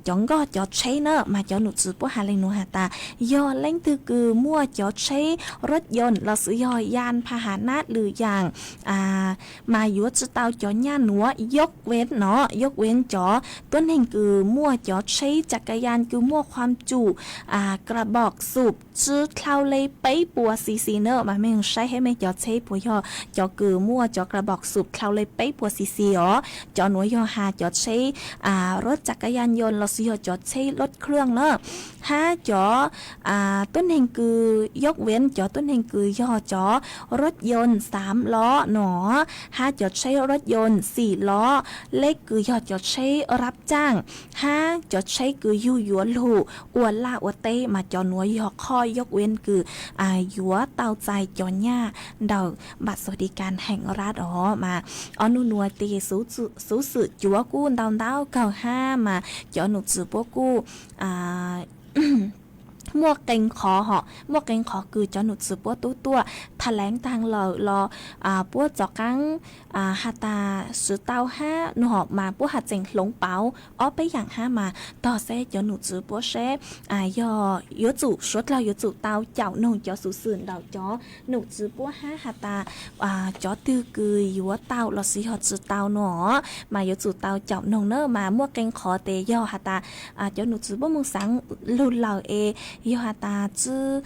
chọn go cho chế nữa mà cho nụ chữ bố hà lên nụ hà ta yo lên từ cứ mua cho chế rถยนต์เราซื้อยอยานพาหนะหรืออย่างมาอยู่จะเตาจอญ่านหัวยกเว้นเนาะยกเว้นจอต้นแห่งคือมั่วจอใช้จักรยานคือมั่วความจุกระบอกสูบจื้อเท่าเลยไปปัวซีเนอร์มาไม่ใช้ให้ไม่จอใช้ปัวยอจอคือมั่วจอกระบอกสูบเท่าเลยไปปัวซีอ๋อจอหน่วยยอหาจอใช้รถจักรยานยนต์เราซื้อยอจอใช้รถเครื่องเนาะห้าจอต้นแห่งคือยกเว้นจอต้นแห่งคือยอจอรถยนต์3ล้อหนอห้าจอใช้รถยนต์4ล้อเล็กคือยอจอใช้รับจ้างห้าจอใช้คือยูหยวนลูอวนล่าอวเต้มาจอหน่วยยอข้อยกเว้นคือยัวเตาใจจอหญ้าดาวบัตรสวัสดิการแห่งรัฐมานัวตีสู้สื่อจัวกู้ดาวเก่าห้ามาจอหนุจือพวกกู้มั่วเก่งขอมั่วเก่งขอคือจอหนุสือปัวตัวแถลงทางรอปัวจอกังฮาตาสือเต้าห้าหนูหอบมาปัวหัดเจงหลงเป๋าไปอย่างห้ามาต่อเซจอหนุสือปัวเซยอจุชดเรายอจุเต้าเจ้าหนุ่งจอสูสื่นดาวจอหนุสือปัวห้าฮาตาจอตื้อคือยัวเต้าเราสิหอจือเต้าหนอมายอจุเต้าเจ้าหนุ่งเนอมามั่วเก่งขอเตยอฮาตาจอหนุสือปัวมึงสังลุนเราyêu hà ta chứ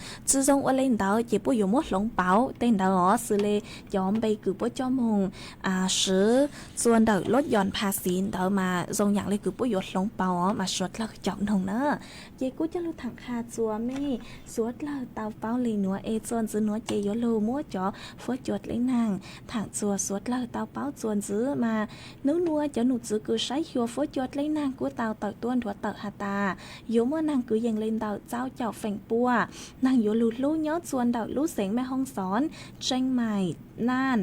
trong ở lên đó chỉ bố dùng một lồng báo tên đó xử lý nhóm bay cứ bố cho mùng sử xuân đợi lót giòn phá xín đó mà dòng nhạc lên cứ bố dùng lồng báo mà suốt là chọn nồng nữa chỉ cú cho lưu thẳng kha chùa mê suốt là tao báo lì núa xuân giữ núa chỉ yếu lưu múa chó phốt chuột lấy nàng thẳng chùa suốt là tao báo xuân giữ mà nếu núa cho nụ giữ cứ sái chùa phốt chuột lấy nàng của tao tao tuôn thuộc tao hà ta yếu múa nàng cứ dành lên tao trao chào phènปัวนางอยู่ลูดยอดส่วนดาวลูเสียงแม่ห้องสอนเชียงใหม่น่าน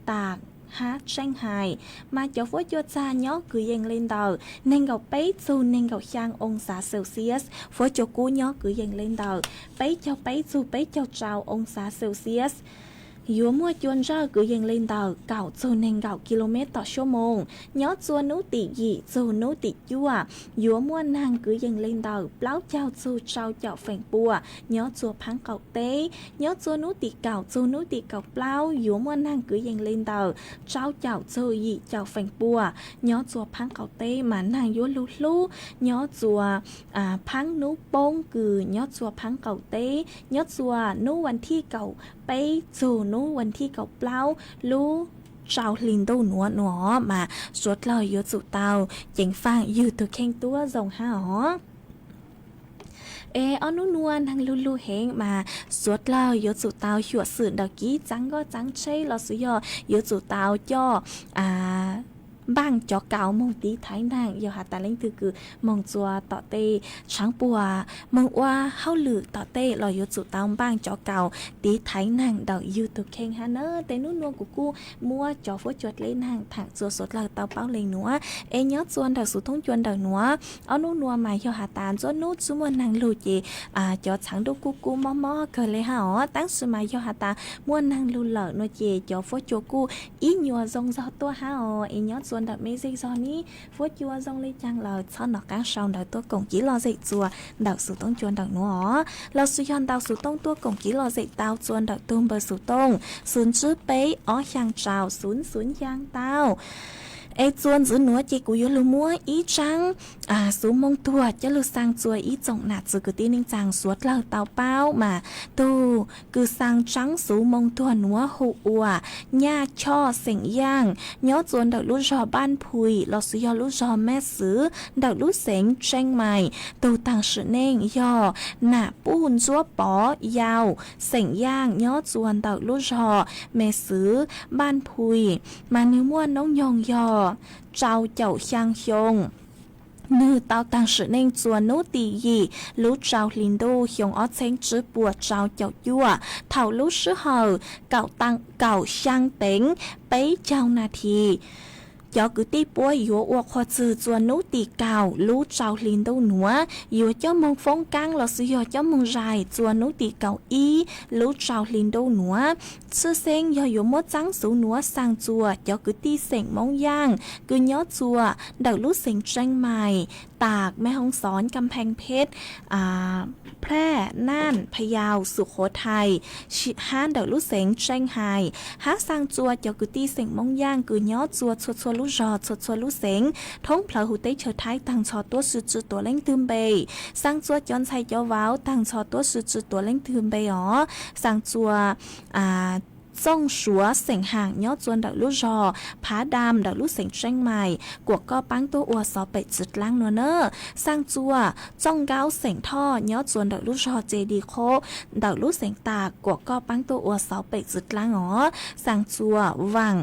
ตากฮะเชียงไฮ้มาเจ้าฝนโยจายอคือยังเล่นดาวเน่งเกาไปจูเน่งเกาช่างองศาเซลเซียสฝนโยกูยอคือยังเล่นดาวไปเจ้าไปจูไปเจ้าเจ้าองศาเซลเซียสยัวมัวจวนจ้าคือยังเล่นดาวเก่าจูเน่งเก่ากิโลเมตรต่อชั่วโมงยอดจวนนุติยีจูนุติยัวยัวมัวนางคือยังเล่นดาวเปล่าเจ้าจูเจ้าเจ้าแฝงปัวยอดจัวพังเก่าเต้ยอดจวนนุติเก่าจูนุติเก่าเปล่ายัวมัวนางคือยังเล่นดาวเจ้าเจ้าจูยีเจ้าแฝงปัวยอดจัวพังเก่าเต้มานางยัวลูยอดจัวพังนุปงคือยอดจัวพังเก่าเต้ยอดจัวนุวันที่เก่าไปจูนุวันที่เก่าเปล่ารู้เจ้าลินโดหนัวมาสวดเลยยจุเตาเจ๋งฟังอยู่ตัวเข่งตัวส่งห้านัวทางลูเฮงมาสวดเล่ายจุเตาหัวสื่อดอกกี้จังก็จังใช่เราสุยอยจุเตาจ่อบ้างจอเก่ามงตีไทยนางยอหาตาเล่งคือมงจัวต่อเตช้างปัวมงว่าเฮาหลือต่อเตลอยจุเตาบ้างจอเก่าตีไทยนางดอกยูตุเข่งฮะเนอเตนุ่นนัวกูมัวจอฟัวจวดเล่นางถังจัวสดเราเตาเป้าเลยนัวยอดจวนดอกสุทงจวนดอกนัวเอานุ่นนัวมายอหาตาจวนนุ่นจุมวนนางลูจีจอช้างดูกูมอเกิดเลยฮะตั้งสมัยยอหาตามวนนางลูเหล่านัวเจจอฟัวจวกูอีหยัวทรงจอตัวฮะยอดส่วนดับไม่ใช่ซอนี้ฟัวจัวจงเลยจังเราชอบหนอกการชาวดาวตัวกงกี้รอใส่จัวดาวสุต้องจวนดาวนัวเราสุยอนดาวสุต้องตัวกงกี้รอใส่ดาวจวนดาวตุ้มเบอร์สุต้องศูนย์ชื่อเป๊ะยางเจ้าศูนย์ยางเต้าจวนจื้อหนัวจีกูยลูมัวอีจังสูมงตัวจะลูสังจัวอีจงหนาจือกุตีนิงจังสวดเล่าเตาเป้ามาตูคือสังจังสูมงตัวหนัวหูอัวญาช่อเสียงย่างย้อจวนดอกลูกชอบ้านพุยเราสุยอลูกชอแม่ซื้อดอกลูกเสียงเชียงใหม่ตูต่างสือเน่งย่อหน้าปูนจัวปอยาวเสียงย่างย้อจวนดอกลูกชอแม่ซื้อบ้านพุยมานิ้วม้วนน้องยองยอเจ้าเจ้าช่างชงnữ tao tăng sự nên chùa nô tì gì lũ trào linh đô hiong ót xanh chữ bùa trào chậu chua thảo lũ sứ hờ cạo tăng cạo sang tính bấy trao nà thì cho cứ tí búa yếu ua khoa chữ chua nú tì cào lú trào linh đâu nữa yếu cho mong phong căng là sử dụng cho mong dài chua nú tì cào y lú trào linh đâu nữa sư sen do yếu mốt trắng số nữa sang chùa cho cứ tí sẻng mong giang cứ nhớ chùa đầu lú sẻng tranh màiตากแม่ฮ่องสอนกำแพงเพชรแพร่น่านพะเยาสุโขทัยห้านเดาลุเสงเชียงไฮ้ฮักสังจัวเจ้ากุตีเสงมงย่างกือยอจัวชัวชัวลุจอชัวลุเสงท้องเพลหูเตเชอท้ายตังชอตัวสืจือตัวเล่งตืมเบยสังจัวจอนไซเจ้าว้าวตังชอตัวสืจือตัวเล่งตืมเบยอ๋อสังจัวซ่องชัวเสียงห่างยอดจวนดอกลูกจอผาดำดอกลูกเสียงเชียงใหม่กวกก็ปังตัวอัวสอไปจุดล้างนัวเนอสร้างจัวจ้องเก้าเสียงท่อยอดจวนดอกลูกจอเจดีโคดอกลูกเสียงตากวกก็ปังตัวอัวสอไปจุดล้างอ๋อสร้างจัววัง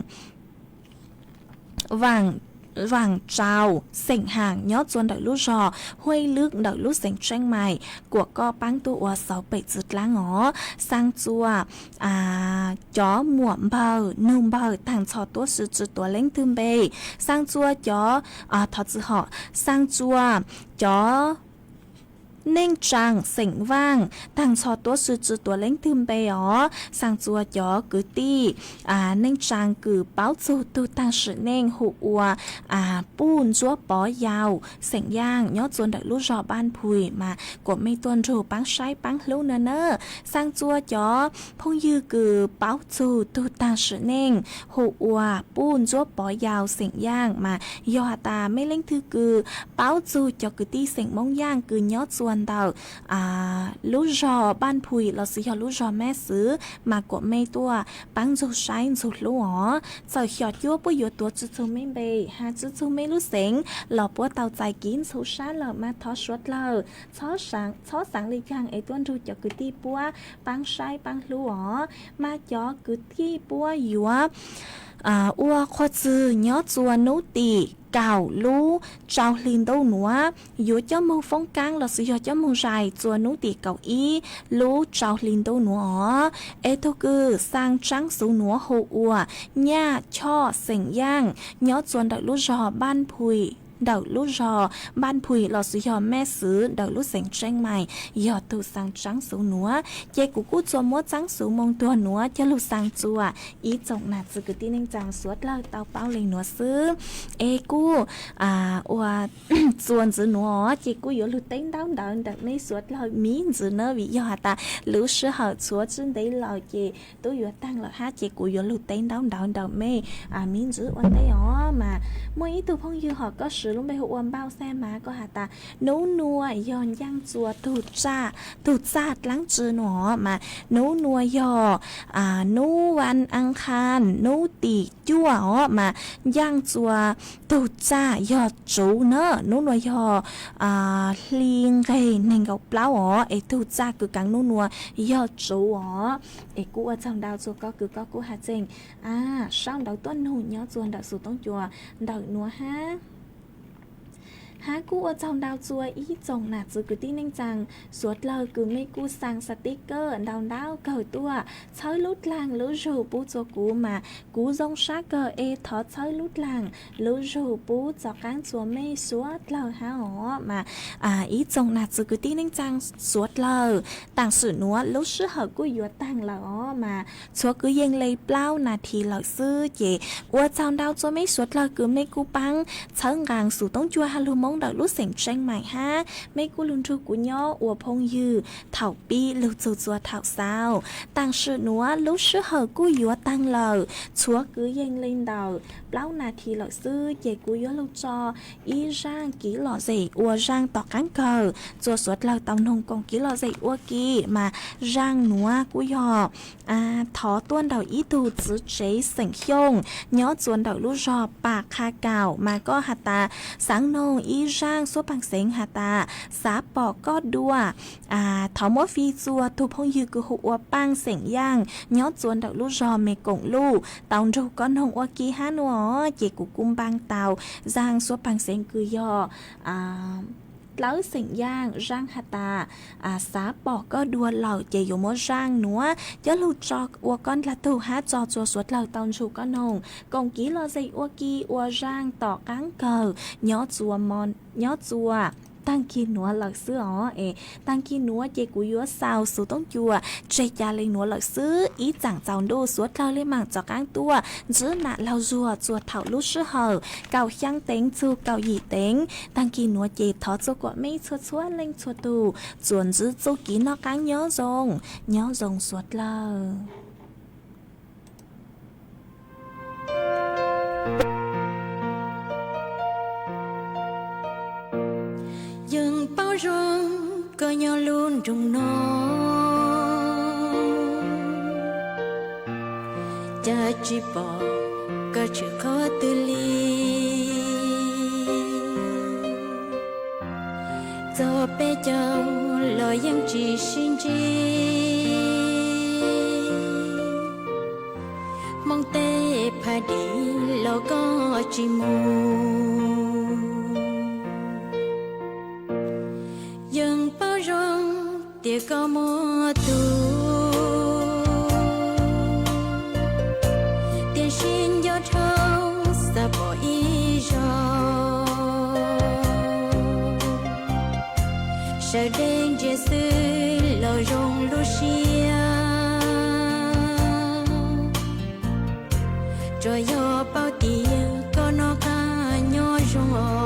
เจ้าเสียงห่างยอดจวนดอกลูกจอห้วยลึกดอกลูกเสียงเชียงใหม่กวกก็ปังตัวอัวเสาไปจุดล้างอ๋อสร้างจัวจ๋อหมวมเบานุ่มเบาต่างชอตัวสืจุดตัวเล้งตึมเบสร้างจัวจ๋อถอดจือหอสร้างจัวจ๋อเน่งจังเสียงว่างต่างชอตัวสืจุดตัวเล้งตึมเบอ๋อสร้างจัวจ๋อกือตี้เน่งจังกือเป้าจูตูต่างสือเน่งหูอัวปูนจัวปอยาวเสียงย่างยอดจวนดักลูกจอบ้านพุยมากดไม่ต้นรูปังใช้ปังลูเนอสร้างจัวจ๋อพงยือกือเป้าจูตูต่างสือเน่งหูอัวปูนจัวปอยาวเสียงย่างมายอตาไม่เล่งถือกือเป้าจูจ๋อกือตี้เสียงมงย่างกือยอดจวนเดาลูกจอบ้านพุยเราซื้อลูกจอแม่ซื้อมากดไม่ตัวปังจูใช้จูลูอ๋อเจ้าหยอดยั่วปุยยั่วตัวจูไม่เบหาจูไม่รู้เสียงหล่อปัวเตาใจกินสูชาหล่อมาทอชดเราช้อสังลีกางไอต้นรูจอกุตีปัวปังใช้ปังลูอ๋อมาจอกุตีปัวยั่วอัวข้อจือยอดจวนนุตีเก่าลู่เจ้าลินโตหนัวอยู่เจ้ามงฟงกังเราซื้อเจ้ามงใจจวนนุตีเก่าอีลู่เจ้าลินโตหนัวเอโตคือสร้างจังสูหนัวโฮอัวหญ้าช่อเสียงย่างยอดจวนดักลู่จอบ้านพุยดอกลูกจอบ้านพุยเราซื้อยอแม่ซื้อดอกลูกเสียงเชียงใหม่ยอดตูสังจังสูหนัวเจกูกู้จัวมัวจังสูมงตัวหนัวจะลูกสังจัวอีจงหนาจืกตีนึงจังสวดเล่าเตาเป้าเลยหนัวซื้อเอกูว่าส่วนจือหนัวเจกูอยู่ลูกเต้นดาวดักในสวดเล่ามีจือเนอวิยอตาลูกซื้อหาชัวจื้อได้เล่าเจตัวอยู่ตั้งหลักฮะเจกูอยู่ลูกเต้นดาวดักไม่มีจื้อวันได้อ๋อมาเมื่ออีตัวพงยือหอก็ซื้อลงไปหัวเบ้าแซ่มาก็หาตาหนูนัวย้อนย่างจัวตูดจ้าล้างจือหนอมาหนูนัวยอหนูวันอังคารหนูตีจั่วอ๋อมาย่างจัวตูดจ้ายอดจูเนอะหนูนัวยลิงไงหนึ่งกับเปล่าอ๋อไอตูดจ้าคือกังหนูนัวยอดจูอ๋อไอกูว่าจังดาวจัวก็คือก็กูหาเจงช่างดาวต้นหนูยอดจวนดาวสูต้องจัวดาวนัวฮะหากูเอาจองดาวจัวอีจงหนาจือกุตี้นิ่งจังสวดเลยกูไม่กูสั่งสติกเกอร์ดาวเกิดตัวใช้ลุดลางลุจูปูจัวกูมากูจงชาเกอร์ทอใช้ลุดลางลุจูปูจอกการจัวไม่สวดเลยฮะอ๋อมาอีจงหนาจือกุตี้นิ่งจังสวดเลยต่างสื่อนัวลุชื่อเหอกูยัวต่างละอ๋อมาชัวกูยังเลยเปล่านาทีเหล่าซื้อเจว่าจองดาวจัวไม่สวดเลยกูไม่กูปังเชิงกลางสู่ต้องจัวฮาลูมดอกลูกเสียงเชียงใหม่ฮะไม่กูลุนทูกูย่ออัวพงยือเถ่าปีลูกจัวเถ่าเศร้าต่างสื่อนัวลูกชื่อเหอกูยัวตั้งเหล่าชัวกูยังเล่นดาวเปล่านาทีเหล่าซื้อเจกูยัวลูกจออีร่างกี่หล่อใจอัวร่างต่อกันเกิดจัวสวดเหล่าเต่านงกงกี่หล่อใจอัวกีมาร่างนัวกูยอถอต้วนดาวอีตูจื้อเจเสียงยงย่อจวนดาวลูกจอปากคาเก่ามาก็หัตตาสังนงอีร่างซัวปังเสงหาตาสาปอกก็ดัวถอมอฟีจัวทุพงยืกุหัวปังเสงย่างย้อจวนดอกลูกจอเมกงลู่เตาดูก้อนหงอกีฮานัวเจกุกุมบางเตาจางซัวปังเสงคือยอ แล้วสิ่งย่างร่างหตาอาสาปอกก็ดัวเหล่าเจยมร่างหนัวยะลูจอกอัวก้อนละตูหาจอจัวสวดเหล่าตอนชูก็นงกงกี้ลอใจอัวกีอัวร่างต่อกังเกอย้อจัวมอนย้อจัวตั้งกินหนัวหลักซื้อตั้งกินหนัวเจกุยัวสาวสู่ต้องจัวใจยาเลยหนัวหลักซื้ออีจังเจ้าดูสวดเราเลยมั่งจอกกลางตัวจื้อหนาเราจัวจัวเถาลูกชื่อเหอเก่าช่างเต็งจูเก่าหยีเต็งตั้งกินหนัวเจทอจัวกว่าไม่ชัวชัวเล่งชัวตูส่วนจื้อจูกีนอกกลางย้อจงสวดเรา dừng bao rong có nhau luôn trong nó cha chỉ bỏ có chữ khó tư ly cho bé cháu lo yang chỉ xin chi mong tê pha đi lo có chỉ mù dừng bao rong tiệc có mùa tu tiền xin do thâu sa bỏ ý rồi sợ đen dễ sư lo rong lu xia rồi do bao tiền có nó ca nhỏ rong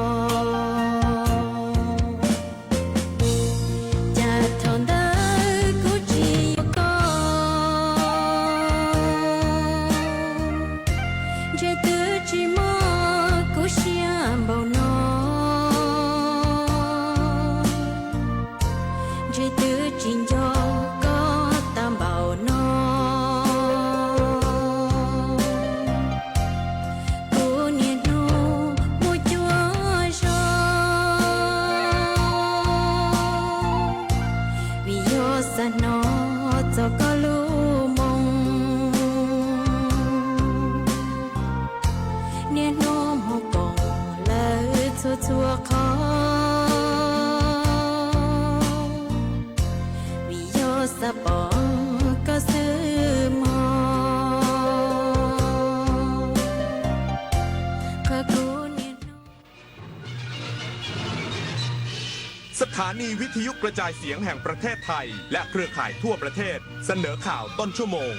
สถานีวิทยุกระจายเสียงแห่งประเทศไทยและเครือข่ายทั่วประเทศเสนอข่าวต้นชั่วโมง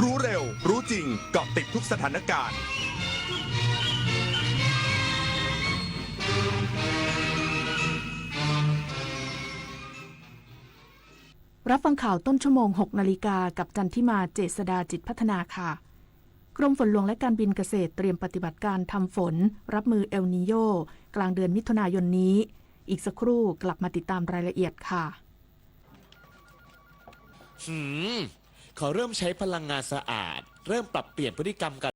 รู้เร็วรู้จริงเกาะติดทุกสถานการณ์รับฟังข่าวต้นชั่วโมง 6 นาฬิกากับจันทิมาเจษฎาจิตพัฒนาค่ะกรมฝนหลวงและการบินเกษตรเตรียมปฏิบัติการทำฝนรับมือเอลนีโญกลางเดือนมิถุนายนนี้อีกสักครู่กลับมาติดตามรายละเอียดค่ะเขาเริ่มใช้พลังงานสะอาดเริ่มปรับเปลี่ยนพฤติกรรมการ